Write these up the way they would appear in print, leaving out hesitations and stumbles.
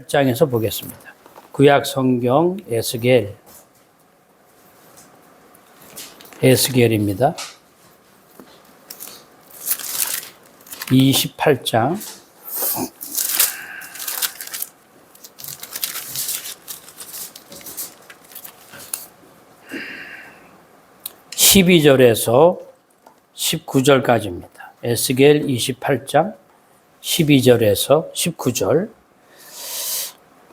8장에서 보겠습니다. 구약 성경 에스겔입니다. 28장 12절에서 19절까지입니다. 에스겔 28장 12절에서 19절.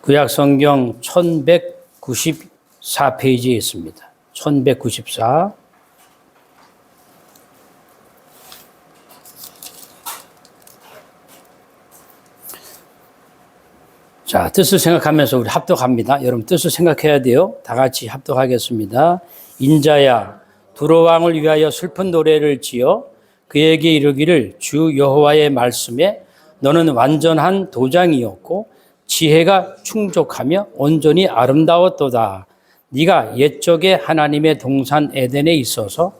구약 성경 1194페이지에 있습니다. 1194. 자, 뜻을 생각하면서 우리 합독합니다. 여러분 뜻을 생각해야 돼요. 다 같이 합독하겠습니다. 인자야, 두로 왕을 위하여 슬픈 노래를 지어 그에게 이르기를 주 여호와의 말씀에 너는 완전한 도장이었고 지혜가 충족하며 온전히 아름다웠도다. 네가 옛적에 하나님의 동산 에덴에 있어서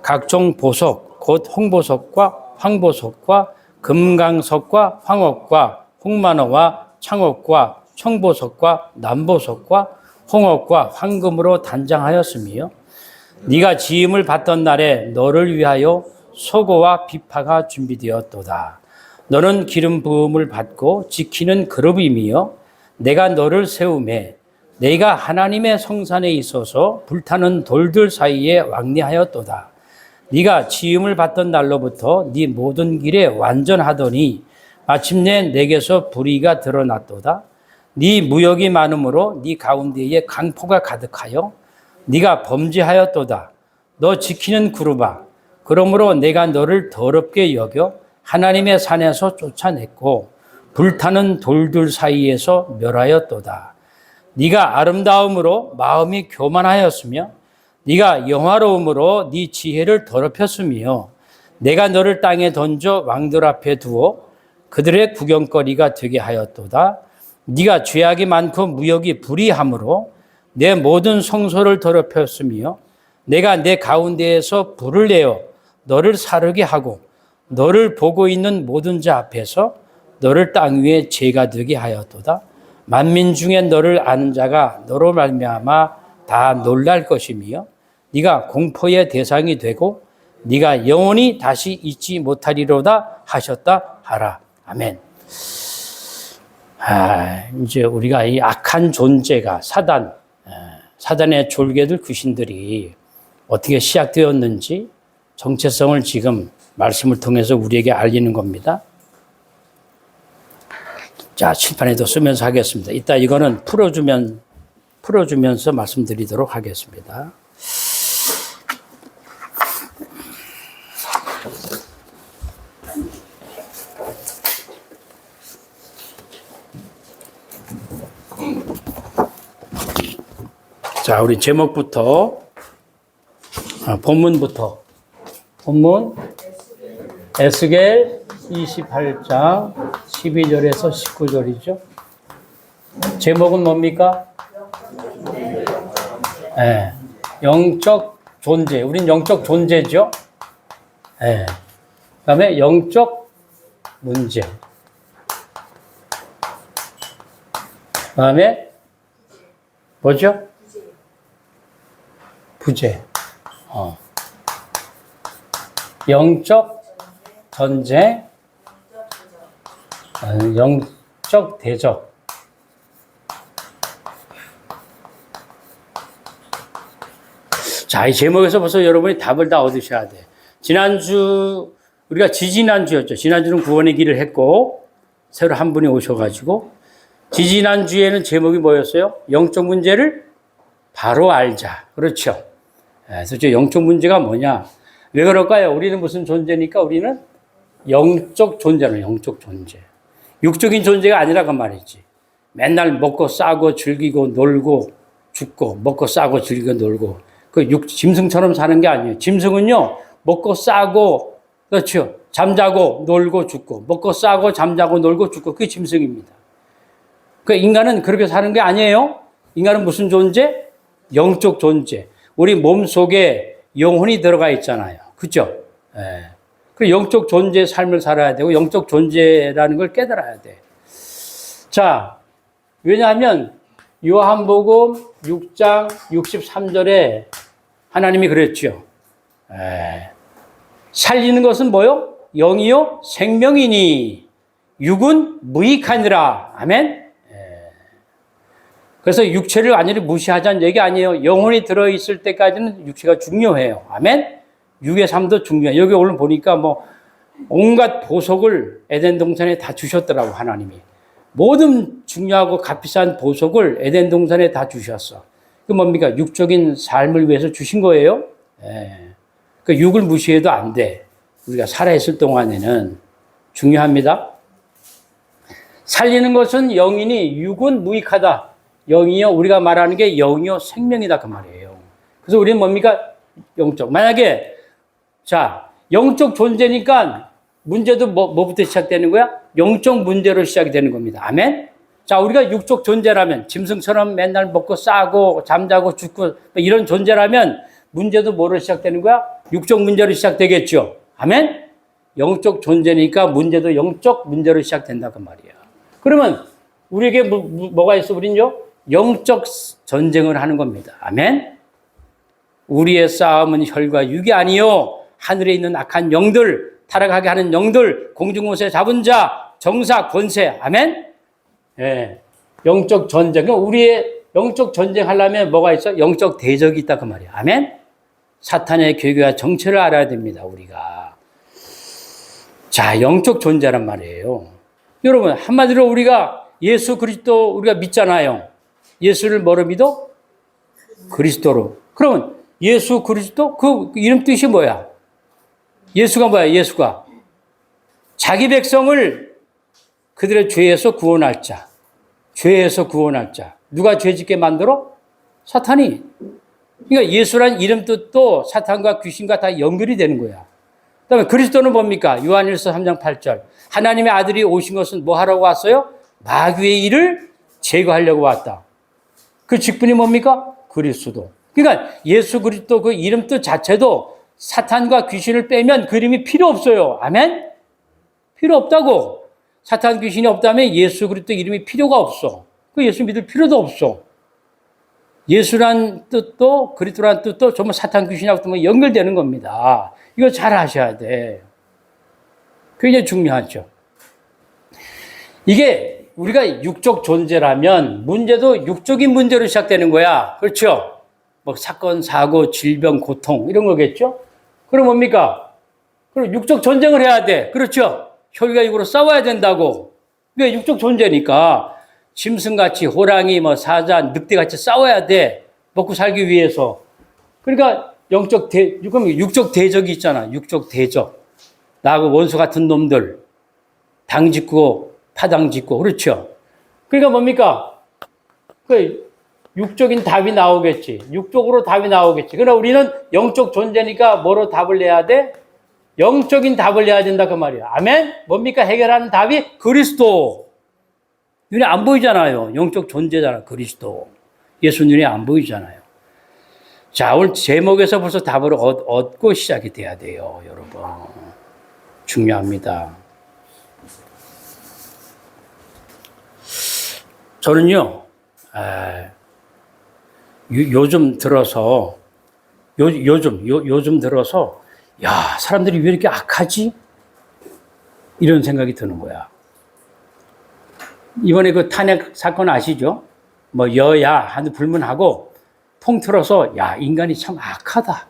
각종 보석 곧 홍보석과 황보석과 금강석과 황옥과 홍만호와 창옥과 청보석과 남보석과 홍옥과 황금으로 단장하였으며 네가 지음을 받던 날에 너를 위하여 소고와 비파가 준비되었도다. 너는 기름 부음을 받고 지키는 그룹이며 내가 너를 세우매 내가 하나님의 성산에 있어서 불타는 돌들 사이에 왕래하였도다. 네가 지음을 받던 날로부터 네 모든 길에 완전하더니 마침내 내게서 불의가 드러났도다. 네 무역이 많으므로 네 가운데에 강포가 가득하여 네가 범죄하였도다. 너 지키는 그룹아, 그러므로 내가 너를 더럽게 여겨 하나님의 산에서 쫓아냈고 불타는 돌들 사이에서 멸하였도다. 네가 아름다움으로 마음이 교만하였으며 네가 영화로움으로 네 지혜를 더럽혔으며 내가 너를 땅에 던져 왕들 앞에 두어 그들의 구경거리가 되게 하였도다. 네가 죄악이 많고 무역이 불의함으로 내 모든 성소를 더럽혔으며 내가 내 가운데에서 불을 내어 너를 사르게 하고 너를 보고 있는 모든 자 앞에서 너를 땅 위에 죄가 되게 하였도다. 만민 중에 너를 아는 자가 너로 말미암아 다 놀랄 것이며 네가 공포의 대상이 되고 네가 영원히 다시 잊지 못하리로다 하셨다 하라. 아멘. 이제 우리가 이 악한 존재가 사단의 졸개들 귀신들이 어떻게 시작되었는지 정체성을 지금 말씀을 통해서 우리에게 알리는 겁니다. 자, 칠판에도 쓰면서 하겠습니다. 이따 이거는 풀어주면서 말씀드리도록 하겠습니다. 자, 우리 제목부터, 본문 에스겔 28장 12절에서 19절이죠. 제목은 뭡니까? 네, 영적 존재. 우린 영적 존재죠. 네. 그 다음에 영적 문제. 그 다음에 뭐죠? 부재. 영적 전쟁, 영적 대적. 자, 이 제목에서 벌써 여러분이 답을 다 얻으셔야 돼. 우리가 지지난주였죠. 지난주는 구원의 길을 했고, 새로 한 분이 오셔가지고, 지지난주에는 제목이 뭐였어요? 영적 문제를 바로 알자. 그렇죠. 그래서 저 영적 문제가 뭐냐? 왜 그럴까요? 우리는 무슨 존재니까 우리는 영적 존재는 영적 존재. 육적인 존재가 아니라고 말이지. 맨날 먹고 싸고 즐기고 놀고 죽고 먹고 싸고 즐기고 놀고 짐승처럼 사는 게 아니에요. 짐승은요 먹고 싸고 그렇죠. 잠자고 놀고 죽고 먹고 싸고 잠자고 놀고 죽고 그게 짐승입니다. 그 인간은 그렇게 사는 게 아니에요. 인간은 무슨 존재? 영적 존재. 우리 몸 속에 영혼이 들어가 있잖아요. 그죠? 예. 그 영적 존재의 삶을 살아야 되고 영적 존재라는 걸 깨달아야 돼. 자, 왜냐하면 요한복음 6장 63절에 하나님이 그랬죠. 살리는 것은 뭐요? 영이요 생명이니 육은 무익하니라. 아멘. 그래서 육체를 완전히 무시하자는 얘기 아니에요. 영혼이 들어있을 때까지는 육체가 중요해요. 아멘. 육의 삶도 중요해요. 여기 오늘 보니까 뭐 온갖 보석을 에덴 동산에 다 주셨더라고, 하나님이. 모든 중요하고 값비싼 보석을 에덴 동산에 다 주셨어. 그 뭡니까? 육적인 삶을 위해서 주신 거예요. 그 육을 무시해도 안 돼. 우리가 살아있을 동안에는 중요합니다. 살리는 것은 영이니 육은 무익하다. 영이요, 우리가 말하는 게 영이요 생명이다 그 말이에요. 그래서 우리는 뭡니까? 영적. 만약에 자 영적 존재니까 문제도 뭐부터 시작되는 거야? 영적 문제로 시작이 되는 겁니다. 아멘? 자, 우리가 육적 존재라면 짐승처럼 맨날 먹고 싸고 잠자고 죽고 이런 존재라면 문제도 뭐로 시작되는 거야? 육적 문제로 시작되겠죠. 아멘? 영적 존재니까 문제도 영적 문제로 시작된다 그 말이야. 그러면 우리에게 뭐가 있어? 우린요? 영적 전쟁을 하는 겁니다. 아멘? 우리의 싸움은 혈과 육이 아니요 하늘에 있는 악한 영들, 타락하게 하는 영들, 공중곳에 잡은 자, 정사, 권세. 아멘? 예. 영적 전쟁. 우리의 영적 전쟁 하려면 뭐가 있어? 영적 대적이 있다 그 말이야. 아멘? 사탄의 계획과 정체를 알아야 됩니다, 우리가. 자, 영적 존재란 말이에요. 여러분, 한마디로 우리가 예수 그리스도 우리가 믿잖아요. 예수를 뭐로 믿어? 그리스도로. 그러면 예수 그리스도 그 이름 뜻이 뭐야? 예수가 뭐야? 예수가 자기 백성을 그들의 죄에서 구원할 자. 죄에서 구원할 자. 누가 죄짓게 만들어? 사탄이. 그러니까 예수란 이름 뜻도 사탄과 귀신과 다 연결이 되는 거야. 그다음에 그리스도는 뭡니까? 요한일서 3장 8절. 하나님의 아들이 오신 것은 뭐 하라고 왔어요? 마귀의 일을 제거하려고 왔다. 그 직분이 뭡니까? 그리스도. 그러니까 예수 그리스도 그 이름 뜻 자체도 사탄과 귀신을 빼면 그 이름이 필요 없어요. 아멘? 필요 없다고. 사탄 귀신이 없다면 예수 그리스도 이름이 필요가 없어. 그 예수 믿을 필요도 없어. 예수란 뜻도 그리스도란 뜻도 정말 사탄 귀신하고 연결되는 겁니다. 이거 잘 아셔야 돼. 굉장히 중요하죠. 이게 우리가 육적 존재라면 문제도 육적인 문제로 시작되는 거야. 그렇죠? 뭐 사건, 사고, 질병, 고통 이런 거겠죠? 그럼 뭡니까? 그럼 육적 전쟁을 해야 돼. 그렇죠? 혈과 육으로 싸워야 된다고. 왜? 육적 존재니까 짐승같이 호랑이, 뭐 사자, 늑대같이 싸워야 돼. 먹고 살기 위해서. 그러니까 육적 대적이 있잖아. 육적 대적. 나하고 원수 같은 놈들. 당 짓고 파당 짓고. 그렇죠? 그러니까 뭡니까? 그 육적인 답이 나오겠지. 육적으로 답이 나오겠지. 그러나 우리는 영적 존재니까 뭐로 답을 내야 돼? 영적인 답을 내야 된다 그 말이야. 아멘? 뭡니까? 해결하는 답이 그리스도. 눈에 안 보이잖아요. 영적 존재잖아. 그리스도. 예수 눈에 안 보이잖아요. 자, 오늘 제목에서 벌써 답을 얻고 시작이 돼야 돼요, 여러분. 중요합니다. 저는요, 요즘 들어서, 야, 사람들이 왜 이렇게 악하지? 이런 생각이 드는 거야. 이번에 그 탄핵 사건 아시죠? 뭐 여야 한두 불문하고 통틀어서 야, 인간이 참 악하다.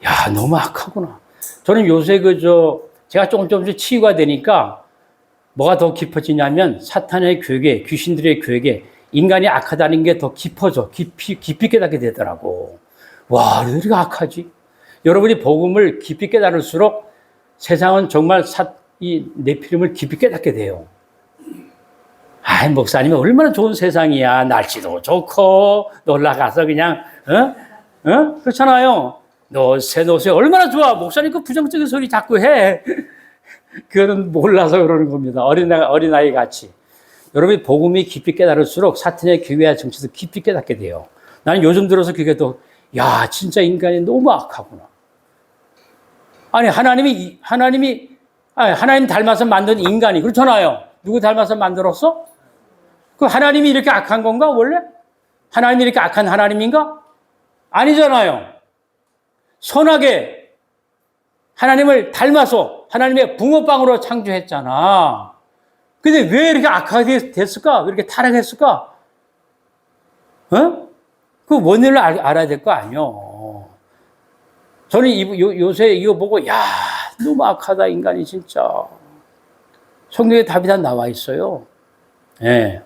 야, 너무 악하구나. 저는 요새 제가 조금씩 치유가 되니까 뭐가 더 깊어지냐면 사탄의 괴계, 귀신들의 괴계, 인간이 악하다는 게 더 깊어져. 깊이 깨닫게 되더라고. 와, 왜 이렇게 악하지? 여러분이 복음을 깊이 깨달을수록 세상은 정말 이 네피림을 깊이 깨닫게 돼요. 아이, 목사님이 얼마나 좋은 세상이야. 날씨도 좋고, 놀러 가서 그냥, 그렇잖아요. 노세 얼마나 좋아. 목사님 그 부정적인 소리 자꾸 해. 그거는 몰라서 그러는 겁니다. 어린아이 같이. 여러분이 복음이 깊이 깨달을수록 사탄의 기회와 정치도 깊이 깨닫게 돼요. 나는 요즘 들어서 그게 또, 야, 진짜 인간이 너무 악하구나. 아니, 하나님 닮아서 만든 인간이, 그렇잖아요. 누구 닮아서 만들었어? 그 하나님이 이렇게 악한 건가, 원래? 하나님이 이렇게 악한 하나님인가? 아니잖아요. 선하게 하나님을 닮아서 하나님의 붕어빵으로 창조했잖아. 근데 왜 이렇게 악하게 됐을까? 왜 이렇게 타락했을까? 어? 그 원인을 알아야 될 거 아니요. 저는 요새 이거 보고, 야, 너무 악하다, 인간이 진짜. 성경에 답이 다 나와 있어요. 예. 네.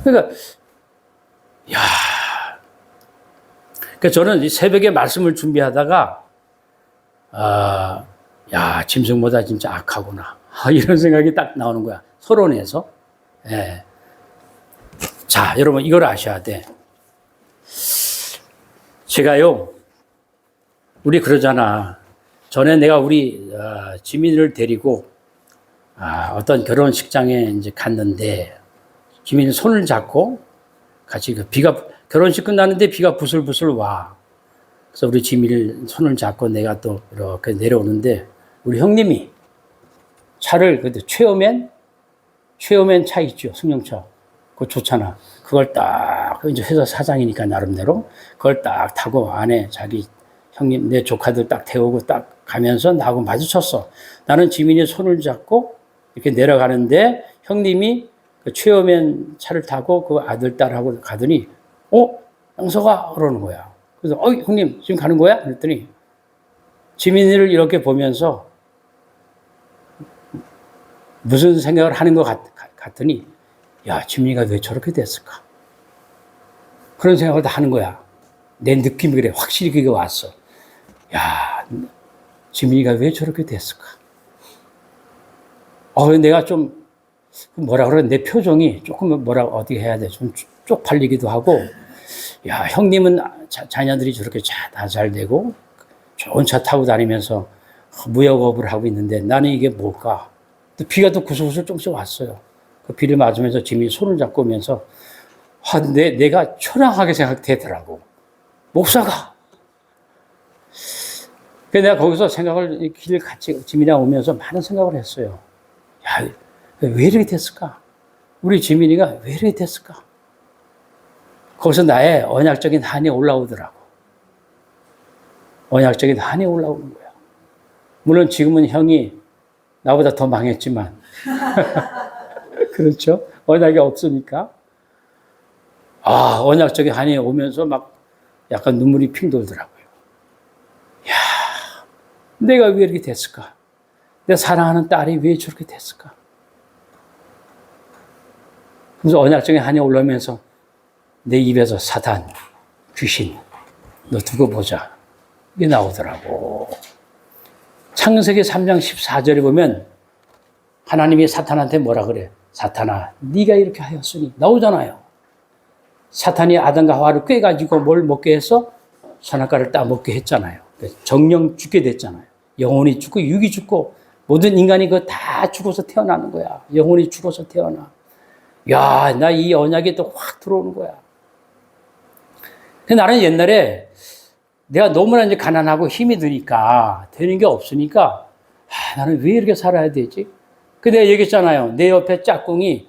그러니까, 야. 그러니까 저는 새벽에 말씀을 준비하다가, 야, 짐승보다 진짜 악하구나. 이런 생각이 딱 나오는 거야. 서론에서. 예. 자, 여러분, 이걸 아셔야 돼. 제가요, 우리 그러잖아. 전에 내가 우리 지민이를 데리고 어떤 결혼식장에 이제 갔는데, 지민이 손을 잡고 같이 결혼식 끝났는데 비가 부슬부슬 와. 그래서 우리 지민이 손을 잡고 내가 또 이렇게 내려오는데, 우리 형님이 차를, 그때 최어맨 차 있죠, 승용차. 그거 좋잖아. 그걸 딱, 이제 회사 사장이니까 나름대로, 그걸 딱 타고 안에 자기 형님, 내 조카들 딱 태우고 딱 가면서 나하고 마주쳤어. 나는 지민이 손을 잡고 이렇게 내려가는데, 형님이 그 최어맨 차를 타고 그 아들, 딸하고 가더니, 영석아, 그러는 거야. 그래서, 형님, 지금 가는 거야? 그랬더니, 지민이를 이렇게 보면서 무슨 생각을 하는 것 같더니, 야, 지민이가 왜 저렇게 됐을까? 그런 생각을 다 하는 거야. 내 느낌이 그래. 확실히 그게 왔어. 야, 지민이가 왜 저렇게 됐을까? 내가 좀, 뭐라 그래, 내 표정이 조금 어떻게 해야 돼. 좀 쪽팔리기도 하고, 야, 형님은 자녀들이 저렇게 다 잘 되고, 좋은 차 타고 다니면서 무역업을 하고 있는데, 나는 이게 뭘까? 또 비가 또 구슬구슬 조금씩 왔어요. 그 비를 맞으면서 지민이 손을 잡고 오면서, 내가 초라하게 생각되더라고. 목사가. 그래서 내가 거기서 길 같이 지민이랑 오면서 많은 생각을 했어요. 야, 왜 이렇게 됐을까? 우리 지민이가 왜 이렇게 됐을까? 거기서 나의 언약적인 한이 올라오더라고. 언약적인 한이 올라오는 거야. 물론 지금은 형이 나보다 더 망했지만. 그렇죠? 언약이 없으니까. 언약적인 한이 오면서 막 약간 눈물이 핑 돌더라고요. 야, 내가 왜 이렇게 됐을까? 내 사랑하는 딸이 왜 저렇게 됐을까? 그래서 언약적인 한이 올라오면서 내 입에서 사단, 귀신, 너 두고 보자. 이게 나오더라고. 창세기 3장 14절에 보면 하나님이 사탄한테 뭐라 그래? 사탄아, 네가 이렇게 하였으니. 나오잖아요. 사탄이 아담과 하와를 꿰가지고 뭘 먹게 해서 선악과를 따먹게 했잖아요. 정령 죽게 됐잖아요. 영혼이 죽고 육이 죽고 모든 인간이 그거 다 죽어서 태어나는 거야. 영혼이 죽어서 태어나. 야, 나 이 언약이 또 확 들어오는 거야. 근데 나는 옛날에 내가 너무나 이제 가난하고 힘이 드니까 되는 게 없으니까 나는 왜 이렇게 살아야 되지? 그 내가 얘기했잖아요. 내 옆에 짝꿍이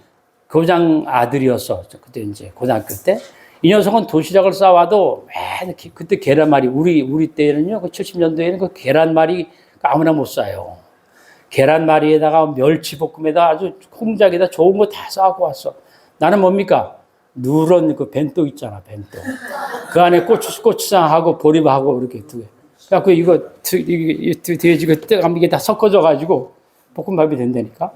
교장 아들이었어. 그때 이제 고등학교 때. 이 녀석은 도시락을 싸와도 맨 그때 계란말이 우리 때는요. 그 70년도에는 그 계란말이 아무나 못 싸요. 계란말이에다가 멸치볶음에다 아주 콩작에다 좋은 거 다 싸고 왔어. 나는 뭡니까? 누런 그 벤또 있잖아, 벤또. 그 안에 고추장하고 보리밥하고 이렇게 두 개. 그래갖고 이거 돼지 그 뜨거운 이게 다 섞어져가지고 볶음밥이 된다니까.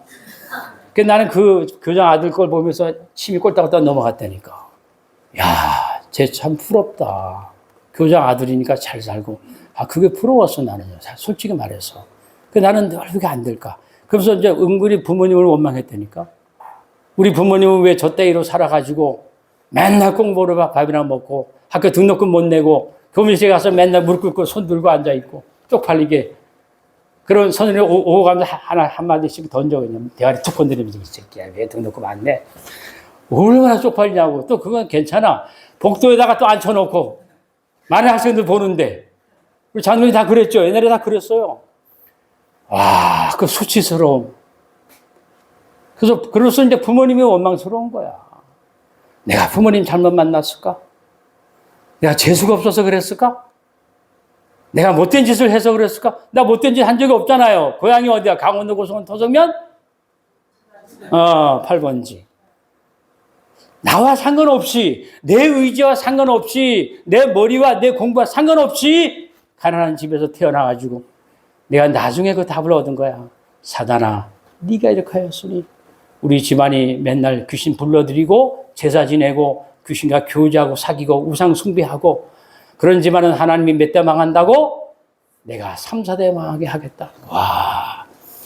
그 나는 그 교장 아들 걸 보면서 침이 꼴딱꼴딱 넘어갔다니까. 야, 쟤 참 부럽다. 교장 아들이니까 잘 살고. 그게 부러웠어, 나는요. 솔직히 말해서. 그 나는 왜 그게 안 될까? 그래서 이제 은근히 부모님을 원망했다니까. 우리 부모님은 왜 저 따위로 살아가지고 맨날 꽁보로 밥이나 먹고 학교 등록금 못 내고 교무실에 가서 맨날 무릎 꿇고 손 들고 앉아있고 쪽팔리게 그런 선생님이 오고 가면서 한마디씩 던져 그냥 대가리 툭 건드리면서 이 새끼야 왜 등록금 안 내? 얼마나 쪽팔리냐고. 또 그건 괜찮아. 복도에다가 또 앉혀놓고 많은 학생들 보는데 우리 장로님 다 그랬죠. 옛날에 다 그랬어요. 그 수치스러움. 그래서 이제 부모님이 원망스러운 거야. 내가 부모님 잘못 만났을까? 내가 재수가 없어서 그랬을까? 내가 못된 짓을 해서 그랬을까? 나 못된 짓 한 적이 없잖아요. 고향이 어디야? 강원도 고성은 토성면? 8번지. 나와 상관없이, 내 의지와 상관없이, 내 머리와 내 공부와 상관없이 가난한 집에서 태어나가지고 내가 나중에 그 답을 얻은 거야. 사단아, 네가 이렇게 하였으니 우리 집안이 맨날 귀신 불러들이고 제사 지내고 귀신과 교제하고 사귀고 우상 숭배하고 그런 집안은 하나님이 몇 대 망한다고? 내가 3, 4대 망하게 하겠다. 와,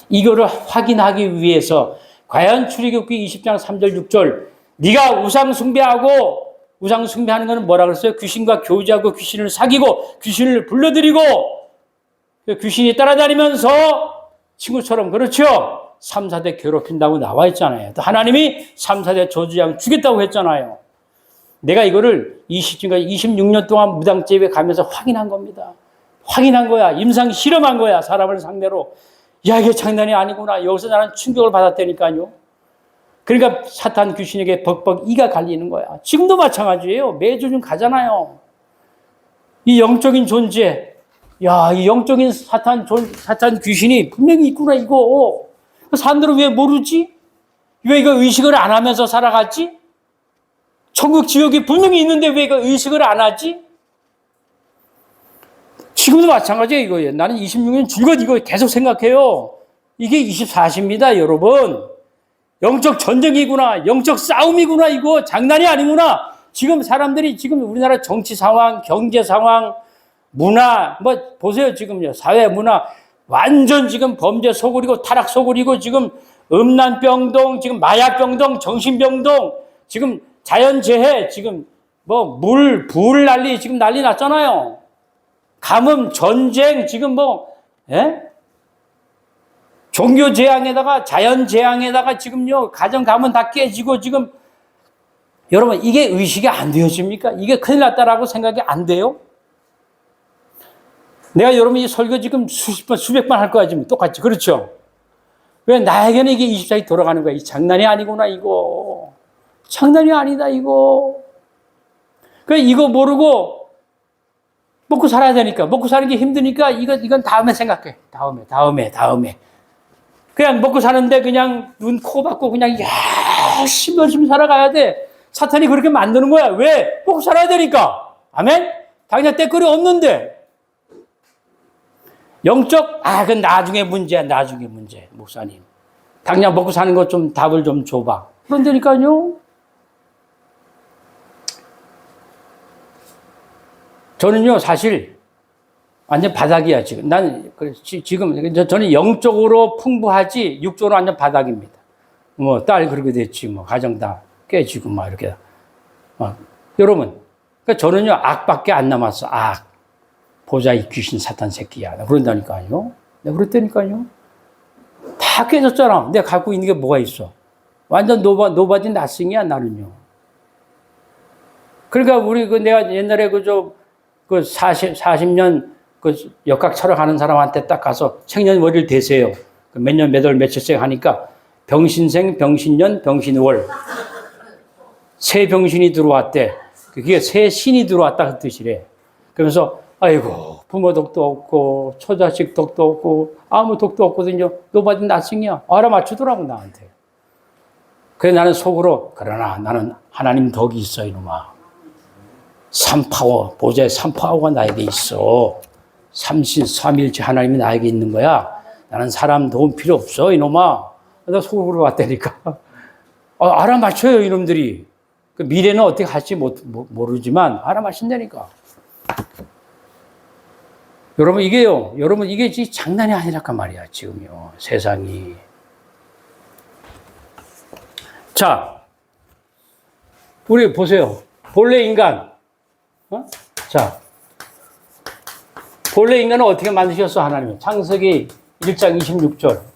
이거를 확인하기 위해서 과연 출애굽기 20장 3절 6절 네가 우상 숭배하고 우상 숭배하는 것은 뭐라 그랬어요? 귀신과 교제하고 귀신을 사귀고 귀신을 불러들이고 귀신이 따라다니면서 친구처럼 그렇죠? 3, 4대 괴롭힌다고 나와 있잖아요. 또 하나님이 3, 4대 저주양 주겠다고 했잖아요. 내가 이거를 26년 동안 무당집에 가면서 확인한 겁니다. 확인한 거야. 임상 실험한 거야. 사람을 상대로. 야, 이게 장난이 아니구나. 여기서 나는 충격을 받았다니까요. 그러니까 사탄 귀신에게 벅벅 이가 갈리는 거야. 지금도 마찬가지예요. 매주 좀 가잖아요. 이 영적인 존재. 야, 이 영적인 사탄 귀신이 분명히 있구나, 이거. 사람들은 왜 모르지? 왜 이거 의식을 안 하면서 살아갔지? 천국 지옥이 분명히 있는데 왜 이거 의식을 안 하지? 지금도 마찬가지예요, 이거예요. 나는 26년 줄곧 이거 계속 생각해요. 이게 24시입니다, 여러분. 영적 전쟁이구나. 영적 싸움이구나, 이거. 장난이 아니구나. 지금 사람들이 지금 우리나라 정치 상황, 경제 상황, 문화, 보세요, 지금요. 사회 문화. 완전 지금 범죄 소굴이고 타락 소굴이고 지금 음란병동, 지금 마약병동, 정신병동, 지금 자연재해, 지금 불 난리, 지금 난리 났잖아요. 가뭄, 전쟁, 지금 종교재앙에다가 자연재앙에다가 지금요, 가정가문 다 깨지고 지금 여러분, 이게 의식이 안 되어집니까? 이게 큰일 났다라고 생각이 안 돼요? 내가 여러분 이 설교 지금 수십 번, 수백 번 할 거야, 지금 똑같이. 그렇죠? 왜 나에게는 이게 24시 돌아가는 거야? 이 장난이 아니구나, 이거. 장난이 아니다, 이거. 이거 모르고 먹고 살아야 되니까, 먹고 사는 게 힘드니까 이건 다음에 생각해. 다음에. 그냥 먹고 사는데 그냥 눈, 코 받고 그냥 열심히 살아가야 돼. 사탄이 그렇게 만드는 거야. 왜? 먹고 살아야 되니까. 아멘? 당장 때거리 없는데. 영적, 그건 나중에 문제야, 목사님. 당장 먹고 사는 것 좀 답을 좀 줘봐. 그런다니까요. 저는요, 사실, 완전 바닥이야, 지금. 저는 영적으로 풍부하지, 육적으로 완전 바닥입니다. 딸 그렇게 됐지, 가정 다 깨지고, 이렇게. 여러분, 그러니까 저는요, 악밖에 안 남았어, 악. 보자, 이 귀신 사탄 새끼야. 그런다니까요. 내가 그랬다니까요. 다 깨졌잖아. 내가 갖고 있는 게 뭐가 있어. 완전 노바디 나싱이야, 나는요. 그러니까 내가 옛날에 40년 역학 차러 가는 사람한테 딱 가서 생년월일 대세요. 몇 년, 몇 월, 며칠생 하니까 병신생, 병신년, 병신월. 새 병신이 들어왔대. 그게 새 신이 들어왔다 그 뜻이래. 그러면서 아이고, 부모 덕도 없고, 처자식 덕도 없고, 아무 덕도 없거든요. 노바디 나싱이야. 알아맞추더라고, 나한테. 그래, 나는 속으로, 그러나 나는 하나님 덕이 있어, 이놈아. 삼파워, 보좌의 삼파워가 나에게 있어. 삼신, 삼일체 하나님이 나에게 있는 거야. 나는 사람 도움 필요 없어, 이놈아. 나 속으로 왔다니까. 알아맞혀요, 이놈들이. 그 미래는 어떻게 할지 모르지만, 알아맞힌다니까. 여러분, 이게 장난이 아니랄까 말이야, 지금요. 세상이. 자, 우리 보세요. 본래 인간. 자, 본래 인간은 어떻게 만드셨어, 하나님이? 창세기 1장 26절.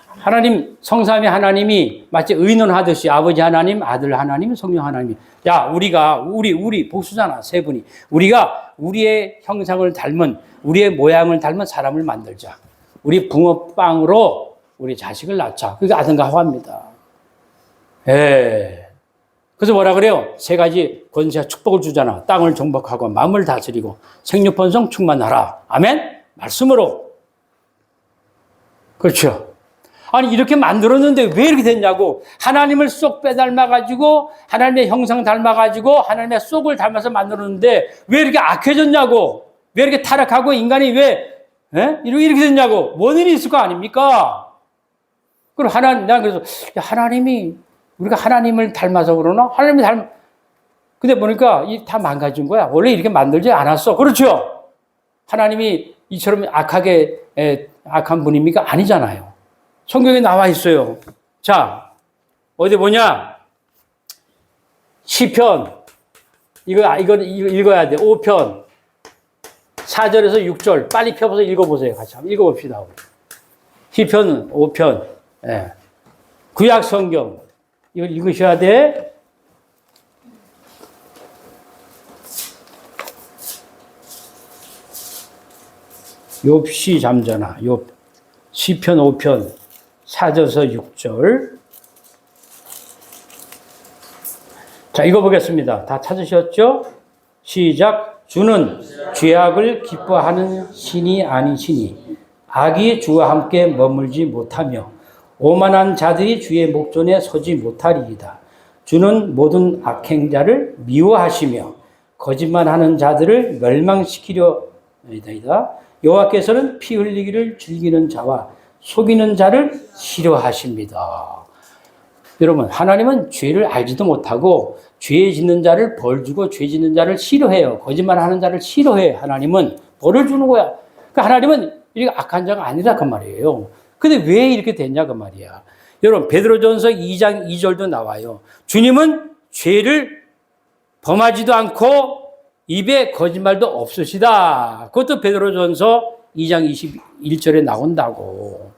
하나님, 성삼위 하나님이 마치 의논하듯이 아버지 하나님, 아들 하나님, 성령 하나님. 야, 우리 복수잖아, 세 분이. 우리가 우리의 형상을 닮은, 우리의 모양을 닮은 사람을 만들자. 우리 붕어빵으로 우리 자식을 낳자. 그게 아든가 합니다. 예. 그래서 뭐라 그래요? 세 가지 권세와 축복을 주잖아. 땅을 정복하고 마음을 다스리고 생육번성 충만하라. 아멘? 말씀으로. 그렇죠. 아니 이렇게 만들었는데 왜 이렇게 됐냐고. 하나님을 쏙 빼닮아가지고 하나님의 형상 닮아가지고 하나님의 쏙을 닮아서 만들었는데 왜 이렇게 악해졌냐고. 왜 이렇게 타락하고 인간이 왜 이렇게 됐냐고. 원인이 있을 거 아닙니까? 그럼 난 그래서 하나님이 우리가 하나님을 닮아서 그러나? 근데 보니까 다 망가진 거야. 원래 이렇게 만들지 않았어. 그렇죠? 하나님이 이처럼 악한 분입니까? 아니잖아요. 성경에 나와 있어요. 자, 어디 보냐? 시편. 이거 읽어야 돼. 5편. 4절에서 6절. 빨리 펴서 읽어보세요. 같이 한번 읽어봅시다. 시편 5편. 예. 구약 성경. 이걸 읽으셔야 돼. 욥시 잠자나. 시편 5편 4절에서 6절. 자, 읽어보겠습니다. 다 찾으셨죠? 시작. 주는 죄악을 기뻐하는 신이 아니시니 악이 주와 함께 머물지 못하며 오만한 자들이 주의 목전에 서지 못하리이다. 주는 모든 악행자를 미워하시며 거짓말하는 자들을 멸망시키려 이다. 여호와께서는 피 흘리기를 즐기는 자와 속이는 자를 싫어하십니다. 여러분, 하나님은 죄를 알지도 못하고 죄 짓는 자를 벌 주고 죄 짓는 자를 싫어해요. 거짓말하는 자를 싫어해. 하나님은 벌을 주는 거야. 그러니까 하나님은 이렇게 악한 자가 아니라 그 말이에요. 근데 왜 이렇게 됐냐 그 말이야. 여러분, 베드로전서 2장 2절도 나와요. 주님은 죄를 범하지도 않고 입에 거짓말도 없으시다. 그것도 베드로전서 2장 21절에 나온다고.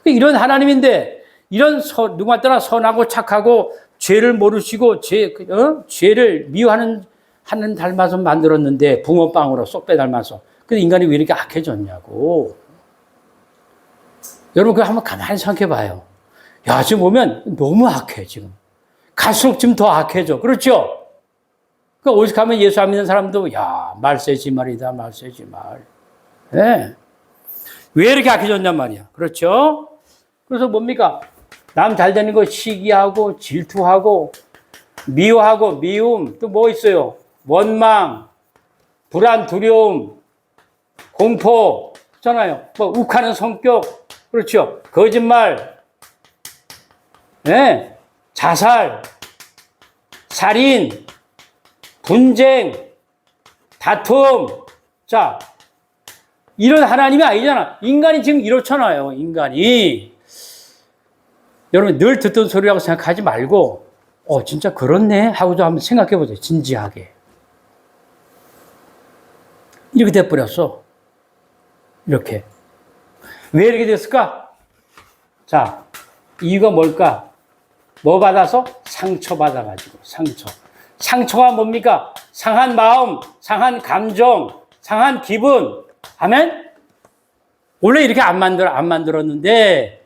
이런 하나님인데 이런 누구나 따라 선하고 착하고 죄를 모르시고 죄를 미워하는 닮아서 만들었는데 붕어빵으로 쏙 빼닮아서. 근데 인간이 왜 이렇게 악해졌냐고. 여러분 그거 한번 가만히 생각해 봐요. 야, 지금 보면 너무 악해 지금. 갈수록 지금 더 악해져. 그렇죠? 그러니까 오죽하면 예수 안 믿는 사람도 말 세지 말이다. 말 세지 말. 네. 왜 이렇게 악해졌냔 말이야. 그렇죠? 그래서 뭡니까? 남 잘 되는 거 시기하고 질투하고 미워하고 미움 또 뭐 있어요? 원망, 불안, 두려움, 공포 있잖아요. 뭐 욱하는 성격 그렇죠? 거짓말, 네. 자살, 살인, 분쟁, 다툼. 자, 이런 하나님이 아니잖아. 인간이 지금 이렇잖아요. 인간이. 여러분 늘 듣던 소리라고 생각하지 말고 진짜 그렇네 하고도 한번 생각해 보세요. 진지하게. 이렇게 돼버렸어. 이렇게. 왜 이렇게 됐을까? 자, 이유가 뭘까? 뭐 받아서? 상처 받아가지고. 상처가 뭡니까? 상한 마음, 상한 감정, 상한 기분. 아멘? 원래 이렇게 안 만들었는데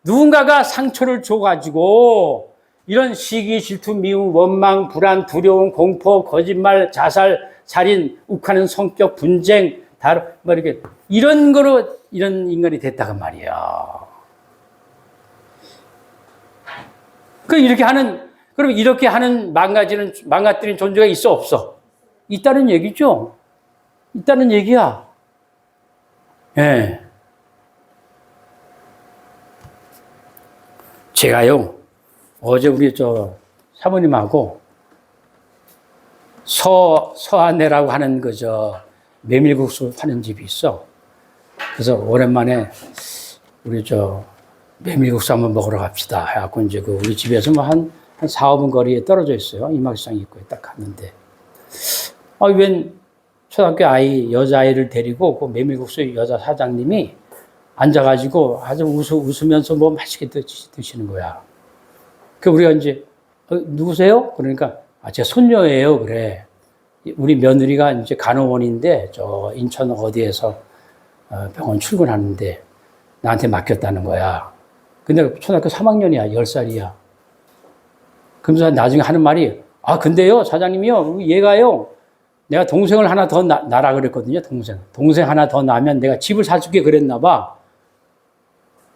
누군가가 상처를 줘가지고 이런 시기, 질투, 미움, 원망, 불안, 두려움, 공포, 거짓말, 자살, 살인, 욱하는 성격, 분쟁, 이렇게 이런 거로 이런 인간이 됐다고 말이야. 그럼 이렇게 하는 망가뜨린 존재가 있어 없어? 있다는 얘기죠. 있다는 얘기야. 예. 제가요, 어제 우리 사모님하고 서안내라고 하는 메밀국수 하는 집이 있어. 그래서 오랜만에 우리 메밀국수 한번 먹으러 갑시다. 해갖고 이제 우리 집에서 한 4, 5분 거리에 떨어져 있어요. 이막시장 입구에 딱 갔는데. 웬 초등학교 여자아이를 데리고 그 메밀국수 여자 사장님이 앉아가지고 아주 웃으면서 뭐 맛있게 드시는 거야. 그 우리가 이제, 누구세요? 그러니까, 제 손녀예요. 그래. 우리 며느리가 이제 간호원인데, 인천 어디에서 병원 출근하는데, 나한테 맡겼다는 거야. 근데 초등학교 3학년이야, 10살이야. 그러면서 나중에 하는 말이, 아, 근데요, 사장님이요, 얘가요, 내가 동생을 하나 더 낳으라 그랬거든요, 동생. 동생 하나 더 낳으면 내가 집을 사줄게 그랬나 봐.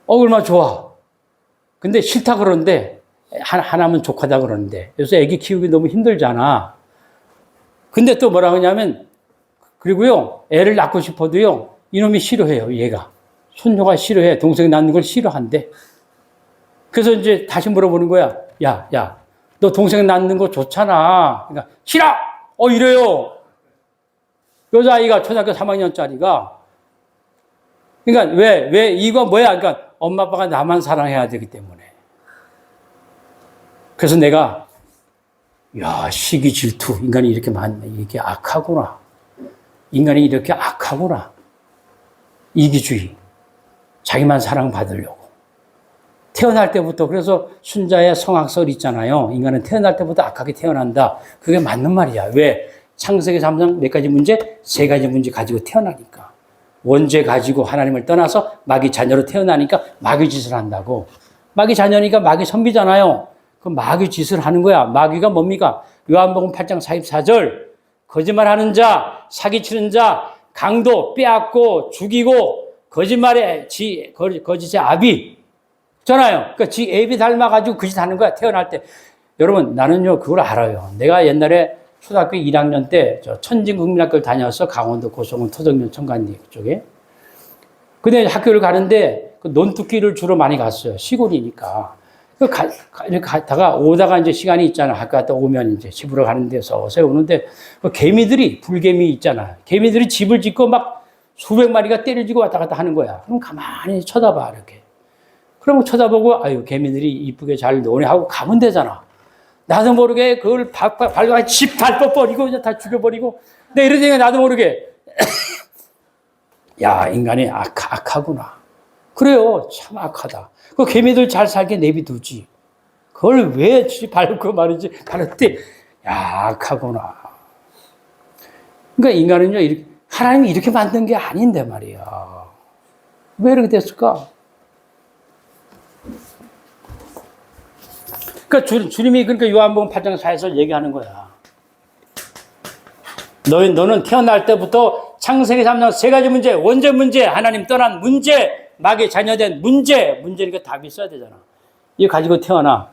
얼마나 좋아. 근데 싫다 그러는데, 하나면 족하다 그러는데. 요새 애기 키우기 너무 힘들잖아. 근데 또 뭐라 하냐면, 그리고요, 애를 낳고 싶어도요, 이놈이 싫어해요, 얘가. 손녀가 싫어해. 동생 낳는 걸 싫어한대. 그래서 이제 다시 물어보는 거야. 야, 너 동생 낳는 거 좋잖아. 그러니까, 싫어! 이래요. 여자아이가 초등학교 3학년짜리가. 그러니까, 왜, 이거 뭐야? 그러니까, 엄마, 아빠가 나만 사랑해야 되기 때문에. 그래서 내가, 야, 시기 질투. 인간이 이렇게 이게 악하구나. 인간이 이렇게 악하구나. 이기주의. 자기만 사랑받으려고. 태어날 때부터, 그래서 순자의 성악설 있잖아요. 인간은 태어날 때부터 악하게 태어난다. 그게 맞는 말이야. 왜? 창세기 3장 몇 가지 문제? 3가지 문제 가지고 태어나니까. 원죄 가지고 하나님을 떠나서 마귀 자녀로 태어나니까 마귀 짓을 한다고. 마귀 자녀니까 마귀 선비잖아요. 그 마귀 짓을 하는 거야. 마귀가 뭡니까? 요한복음 8장 44절. 거짓말하는 자, 사기치는 자, 강도, 빼앗고, 죽이고, 거짓말에 거짓의 아비. 잖아요. 그러니까 지 애비 닮아가지고 그 짓 하는 거야, 태어날 때. 여러분, 나는요, 그걸 알아요. 내가 옛날에 초등학교 1학년 때 천진국민학교를 다녀서 강원도 고성군 토덕면 청관리 쪽에. 근데 학교를 가는데 그 논두끼를 주로 많이 갔어요. 시골이니까. 이렇게 갔다가 오다가 이제 시간이 있잖아. 학교 갔다 오면 이제 집으로 가는 데서 어서 오는데 그 개미들이, 불개미 있잖아. 개미들이 집을 짓고 막 수백 마리가 때려지고 왔다 갔다 하는 거야. 그럼 가만히 쳐다봐, 이렇게. 그러면 쳐다보고, 아유, 개미들이 이쁘게 잘 노네 하고 가면 되잖아. 나도 모르게 그걸 밟아 집 밟아버리고 그냥 다 죽여버리고. 근데 이러니까 나도 모르게. 야, 인간이 악하구나. 그래요. 참 악하다. 그 개미들 잘 살게 내비두지. 그걸 왜 밟고 말이지. 밟았대. 야, 악하구나. 그러니까 인간은요, 하나님이 이렇게 만든 게 아닌데 말이야. 왜 이렇게 됐을까? 그러니까 주님이 그러니까 요한복음 8장 4에서 얘기하는 거야. 너는 태어날 때부터 창세기 3장 3가지 문제, 원죄 문제, 하나님 떠난 문제, 마귀의 자녀된 문제니까 답이 있어야 되잖아. 이거 가지고 태어나.